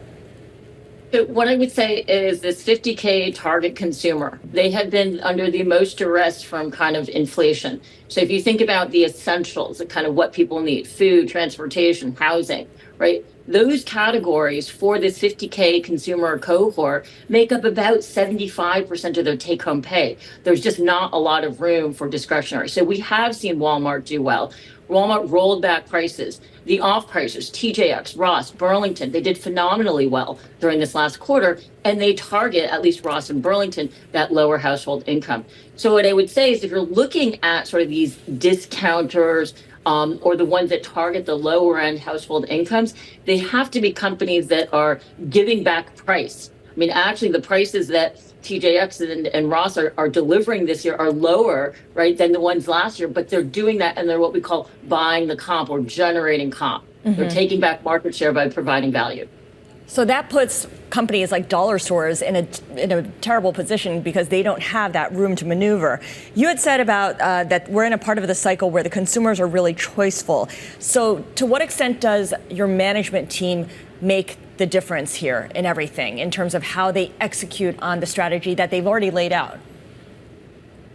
So what I would say is this 50K target consumer, they have been under the most duress from kind of inflation. So if you think about the essentials, the kind of what people need, food, transportation, housing, right? Those categories for this 50K consumer cohort make up about 75% of their take-home pay. There's just not a lot of room for discretionary. So we have seen Walmart do well. Walmart rolled back prices. The off-pricers, TJX, Ross, Burlington, they did phenomenally well during this last quarter, and they target, at least Ross and Burlington, that lower household income. So what I would say is if you're looking at sort of these discounters, or the ones that target the lower end household incomes, they have to be companies that are giving back price. I mean, actually, the prices that TJX and Ross are delivering this year are lower, right, than the ones last year, but they're doing that and they're what we call buying the comp or generating comp. They're taking back market share by providing value. So that puts companies like dollar stores in a terrible position because they don't have that room to maneuver. You had said about that we're in a part of the cycle where the consumers are really choiceful. So to what extent does your management team make the difference here in everything in terms of how they execute on the strategy that they've already laid out?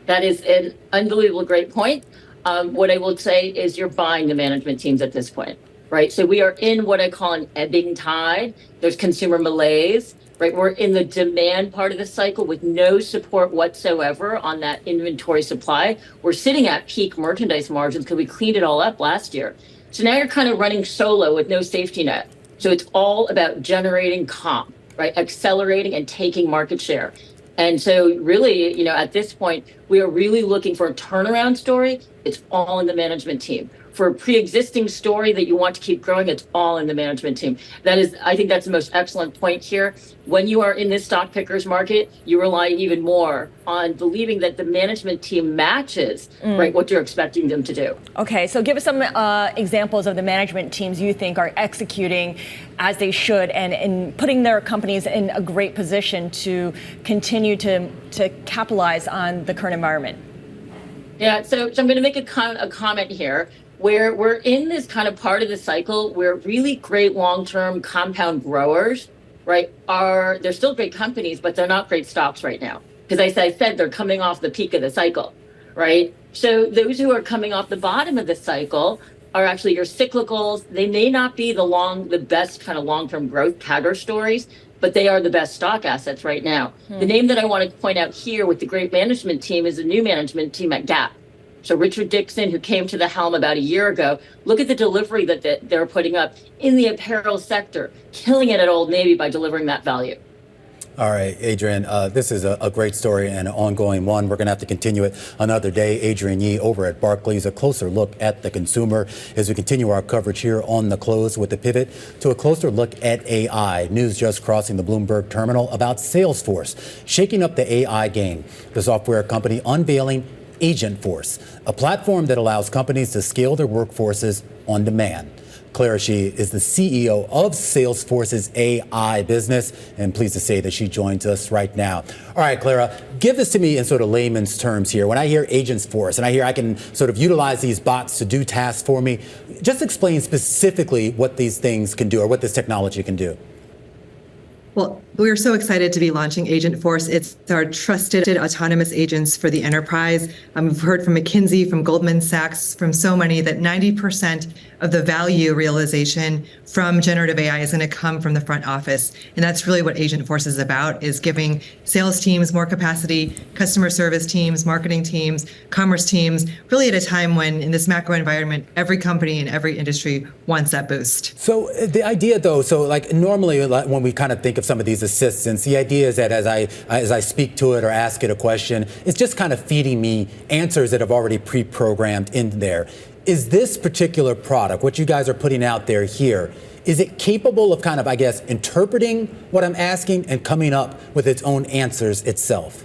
That is an unbelievable great point. What I will say is you're buying the management teams at this point. Right. So we are in what I call an ebbing tide. There's consumer malaise, right? We're in the demand part of the cycle with no support whatsoever on that inventory supply. We're sitting at peak merchandise margins because we cleaned it all up last year. So now you're kind of running solo with no safety net. So it's all about generating comp, right? Accelerating and taking market share. And so really, you know, at this point, we are really looking for a turnaround story. It's all in the management team. For a pre-existing story that you want to keep growing, it's all in the management team. That is, I think that's the most excellent point here. When you are in this stock pickers market, you rely even more on believing that the management team matches right what you're expecting them to do. Okay, so give us some examples of the management teams you think are executing as they should and putting their companies in a great position to continue to capitalize on the current environment. Yeah, so I'm going to make a comment here. Where we're in this kind of part of the cycle where really great long-term compound growers, right, they're still great companies, but they're not great stocks right now. Because as I said, they're coming off the peak of the cycle, right? So those who are coming off the bottom of the cycle are actually your cyclicals. They may not be the best kind of long-term growth CAGR stories, but they are the best stock assets right now. The name that I want to point out here with the great management team is the new management team at Gap. So Richard Dixon, who came to the helm about a year ago, look at the delivery that they're putting up in the apparel sector, killing it at Old Navy by delivering that value. All right, Adrienne, this is a great story and an ongoing one. We're going to have to continue it another day. Adrienne Yih over at Barclays, a closer look at the consumer as we continue our coverage here on The Close with the pivot to a closer look at AI. News just crossing the Bloomberg terminal about Salesforce shaking up the AI game. The software company unveiling Agentforce, a platform that allows companies to scale their workforces on demand. Clara Shih is the CEO of Salesforce's AI business, and pleased to say that she joins us right now. All right, Clara, give this to me in sort of layman's terms here. When I hear Agentforce and I hear I can sort of utilize these bots to do tasks for me, just explain specifically what these things can do or what this technology can do. Well, we're so excited to be launching Agentforce. It's our trusted autonomous agents for the enterprise. We've heard from McKinsey, from Goldman Sachs, from so many that 90% of the value realization from generative AI is going to come from the front office. And that's really what Agentforce is about, is giving sales teams more capacity, customer service teams, marketing teams, commerce teams, really at a time when in this macro environment, every company in every industry wants that boost. So the idea though, so like normally when we kind of think of some of these assistants, the idea is that as I speak to it or ask it a question, it's just kind of feeding me answers that have already pre-programmed in there. Is this particular product, what you guys are putting out there here, is it capable of kind of, I guess, interpreting what I'm asking and coming up with its own answers itself?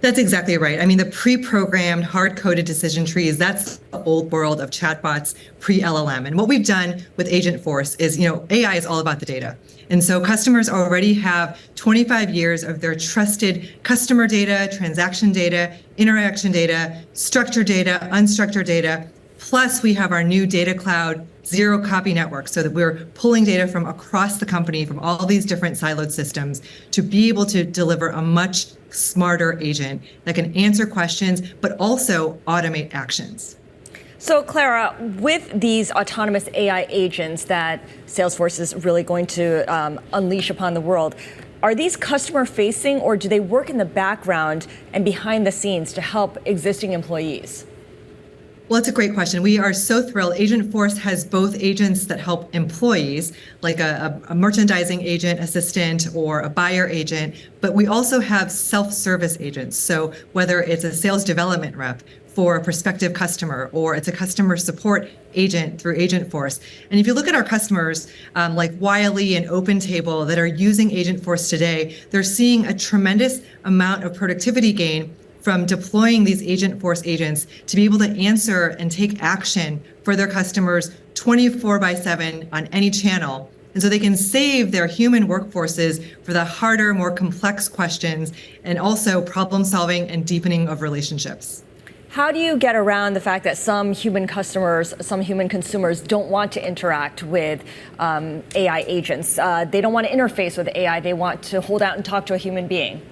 That's exactly right. I mean, the pre-programmed, hard-coded decision trees, that's the old world of chatbots pre-LLM. And what we've done with Agentforce is, AI is all about the data. And so customers already have 25 years of their trusted customer data, transaction data, interaction data, structured data, unstructured data, Plus, we have our new data cloud zero copy network, so that we're pulling data from across the company, from all these different siloed systems, to be able to deliver a much smarter agent that can answer questions, but also automate actions. So, Clara, with these autonomous AI agents that Salesforce is really going to unleash upon the world, are these customer-facing, or do they work in the background and behind the scenes to help existing employees? Well, it's a great question. We are so thrilled. Agentforce has both agents that help employees, like a merchandising agent assistant or a buyer agent, but we also have self-service agents. So whether it's a sales development rep for a prospective customer, or it's a customer support agent through Agentforce. And if you look at our customers like Wiley and OpenTable that are using Agentforce today, they're seeing a tremendous amount of productivity gain from deploying these Agentforce agents to be able to answer and take action for their customers 24/7 on any channel. And so they can save their human workforces for the harder, more complex questions, and also problem solving and deepening of relationships. How do you get around the fact that some human customers, some human consumers don't want to interact with AI agents? They don't want to interface with AI. They want to hold out and talk to a human being.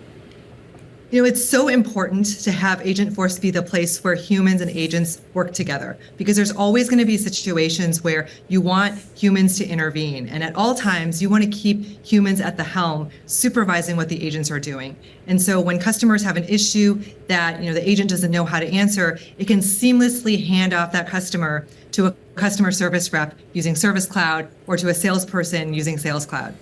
You know, it's so important to have Agentforce be the place where humans and agents work together, because there's always going to be situations where you want humans to intervene. And at all times, you want to keep humans at the helm, supervising what the agents are doing. And so when customers have an issue that, the agent doesn't know how to answer, it can seamlessly hand off that customer to a customer service rep using Service Cloud, or to a salesperson using Sales Cloud.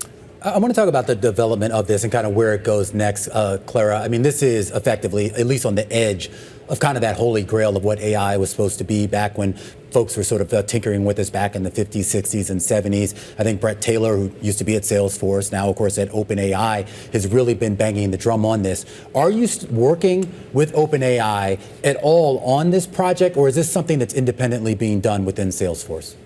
I want to talk about the development of this and kind of where it goes next, Clara. I mean, this is effectively, at least on the edge of kind of that holy grail of what AI was supposed to be back when folks were sort of tinkering with us back in the 50s, 60s, and 70s. I think Brett Taylor, who used to be at Salesforce, now, of course, at OpenAI, has really been banging the drum on this. Are you working with OpenAI at all on this project, or is this something that's independently being done within Salesforce?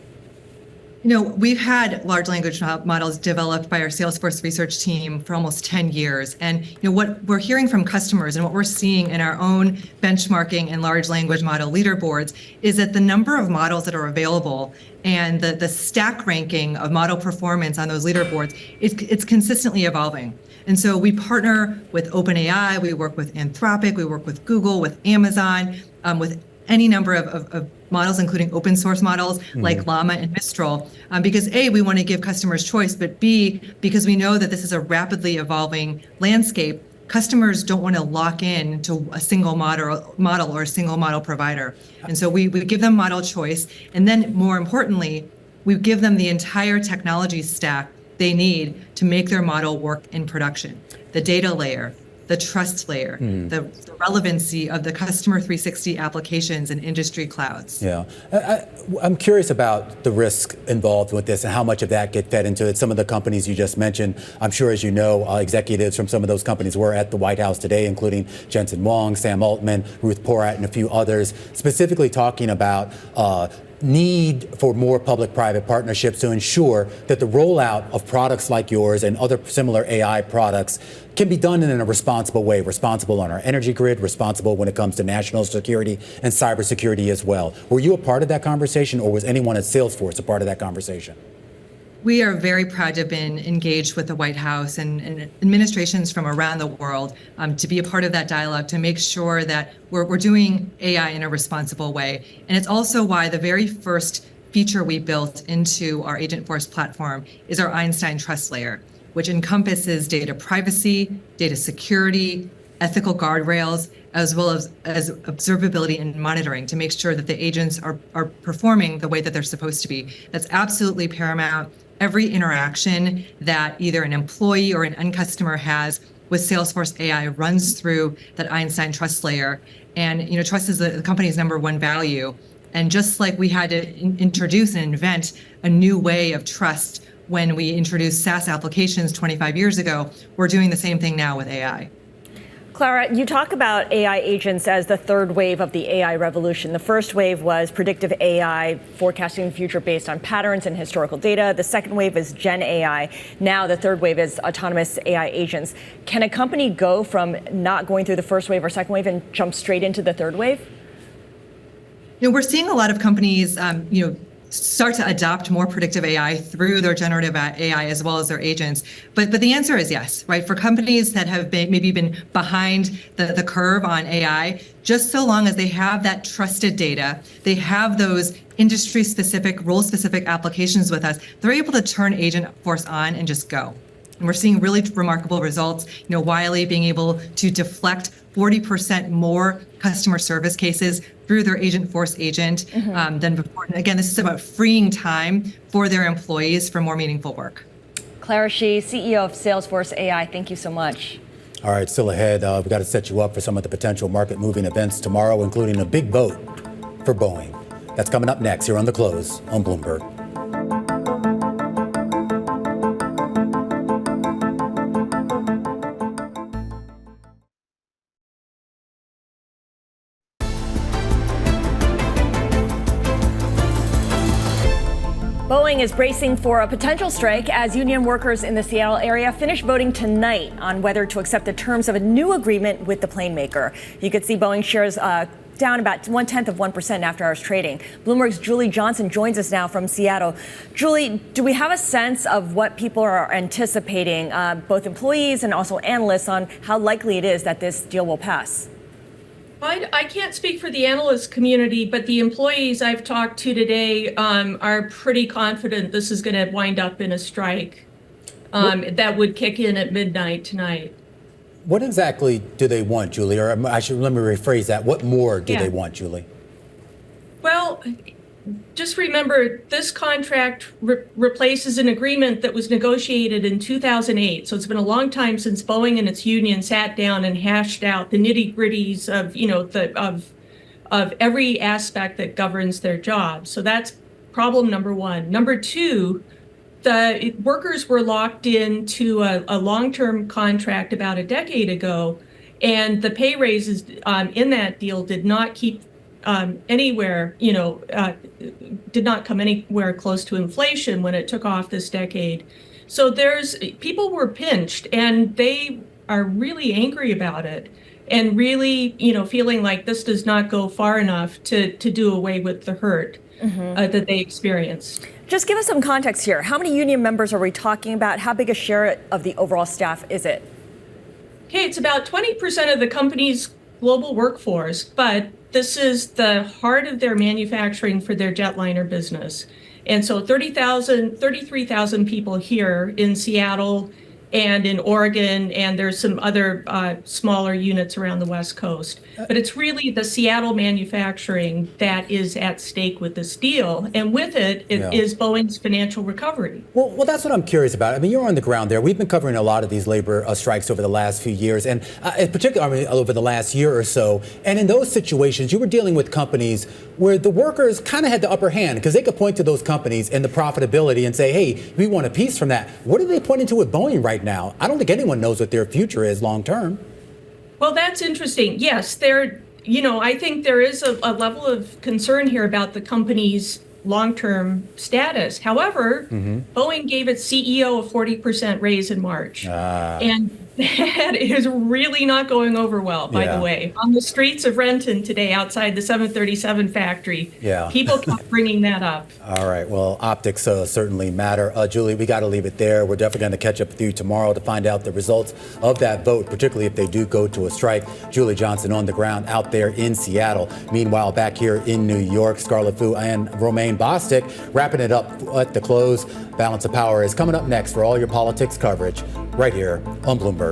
We've had large language models developed by our Salesforce research team for almost 10 years. And what we're hearing from customers and what we're seeing in our own benchmarking and large language model leaderboards is that the number of models that are available and the stack ranking of model performance on those leaderboards, it's consistently evolving. And so we partner with OpenAI, we work with Anthropic, we work with Google, with Amazon, with any number of models, including open source models like Llama and Mistral, because A, we want to give customers choice, but B, because we know that this is a rapidly evolving landscape, customers don't want to lock in to a single model or a single model provider. And so we give them model choice. And then more importantly, we give them the entire technology stack they need to make their model work in production. The data layer, the trust layer, the relevancy of the customer 360 applications and industry clouds. Yeah, I'm curious about the risk involved with this and how much of that get fed into it. Some of the companies you just mentioned, I'm sure, as you know, executives from some of those companies were at the White House today, including Jensen Huang, Sam Altman, Ruth Porat, and a few others, specifically talking about need for more public-private partnerships to ensure that the rollout of products like yours and other similar AI products can be done in a responsible way, responsible on our energy grid, responsible when it comes to national security and cybersecurity as well. Were you a part of that conversation, or was anyone at Salesforce a part of that conversation? We are very proud to have been engaged with the White House and administrations from around the world to be a part of that dialogue, to make sure that we're doing AI in a responsible way. And it's also why the very first feature we built into our Agentforce platform is our Einstein Trust Layer, which encompasses data privacy, data security, ethical guardrails, as well as observability and monitoring to make sure that the agents are performing the way that they're supposed to be. That's absolutely paramount. Every interaction that either an employee or an end customer has with Salesforce AI runs through that Einstein Trust Layer. And trust is the company's number one value. And just like we had to introduce and invent a new way of trust when we introduced SaaS applications 25 years ago, we're doing the same thing now with AI. Clara, you talk about AI agents as the third wave of the AI revolution. The first wave was predictive AI, forecasting the future based on patterns and historical data. The second wave is Gen AI. Now the third wave is autonomous AI agents. Can a company go from not going through the first wave or second wave and jump straight into the third wave? We're seeing a lot of companies, start to adopt more predictive AI through their generative AI as well as their agents. But the answer is yes, right? For companies that have maybe been behind the curve on AI, just so long as they have that trusted data, they have those industry-specific, role-specific applications with us, they're able to turn Agentforce on and just go. And we're seeing really remarkable results. Wiley being able to deflect 40% more customer service cases through their Agentforce agent than before. And again, this is about freeing time for their employees for more meaningful work. Clara Shih, CEO of Salesforce AI, thank you so much. All right, still ahead, we've got to set you up for some of the potential market-moving events tomorrow, including a big vote for Boeing. That's coming up next here on The Close on Bloomberg. Boeing is bracing for a potential strike as union workers in the Seattle area finish voting tonight on whether to accept the terms of a new agreement with the plane maker. You could see Boeing shares down about 0.1% after hours trading. Bloomberg's Julie Johnston joins us now from Seattle. Julie, do we have a sense of what people are anticipating, both employees and also analysts, on how likely it is that this deal will pass? I can't speak for the analyst community, but the employees I've talked to today are pretty confident this is going to wind up in a strike that would kick in at midnight tonight. What exactly do they want, Julie? Or let me rephrase that. What more do they want, Julie? Well, just remember, this contract replaces an agreement that was negotiated in 2008. So it's been a long time since Boeing and its union sat down and hashed out the nitty-gritties of of every aspect that governs their job. So that's problem number one. Number two, the workers were locked into a long-term contract about a decade ago, and the pay raises in that deal did not keep anywhere, did not come anywhere close to inflation when it took off this decade. So people were pinched, and they are really angry about it, and really, feeling like this does not go far enough to do away with the hurt that they experience. Just give us some context here. How many union members are we talking about? How big a share of the overall staff is it? Okay, it's about 20% of the company's global workforce, but this is the heart of their manufacturing for their jetliner business. And so 33,000 people here in Seattle and in Oregon, and there's some other smaller units around the West Coast. But it's really the Seattle manufacturing that is at stake with this deal. And with it is Boeing's financial recovery. Well, that's what I'm curious about. I mean, you're on the ground there. We've been covering a lot of these labor strikes over the last few years, and in particular, over the last year or so. And in those situations, you were dealing with companies where the workers kind of had the upper hand because they could point to those companies and the profitability and say, hey, we want a piece from that. What are they pointing to with Boeing right now? I don't think anyone knows what their future is long term. Well, that's interesting. Yes, I think there is a level of concern here about the company's long-term status. However, Boeing gave its CEO a 40% raise in March. And that is really not going over well, by the way. On the streets of Renton today, outside the 737 factory, people kept bringing that up. All right. Well, optics certainly matter. Julie, we got to leave it there. We're definitely going to catch up with you tomorrow to find out the results of that vote, particularly if they do go to a strike. Julie Johnston on the ground out there in Seattle. Meanwhile, back here in New York, Scarlett Fu and Romaine Bostick wrapping it up at the close. Balance of Power is coming up next for all your politics coverage right here on Bloomberg.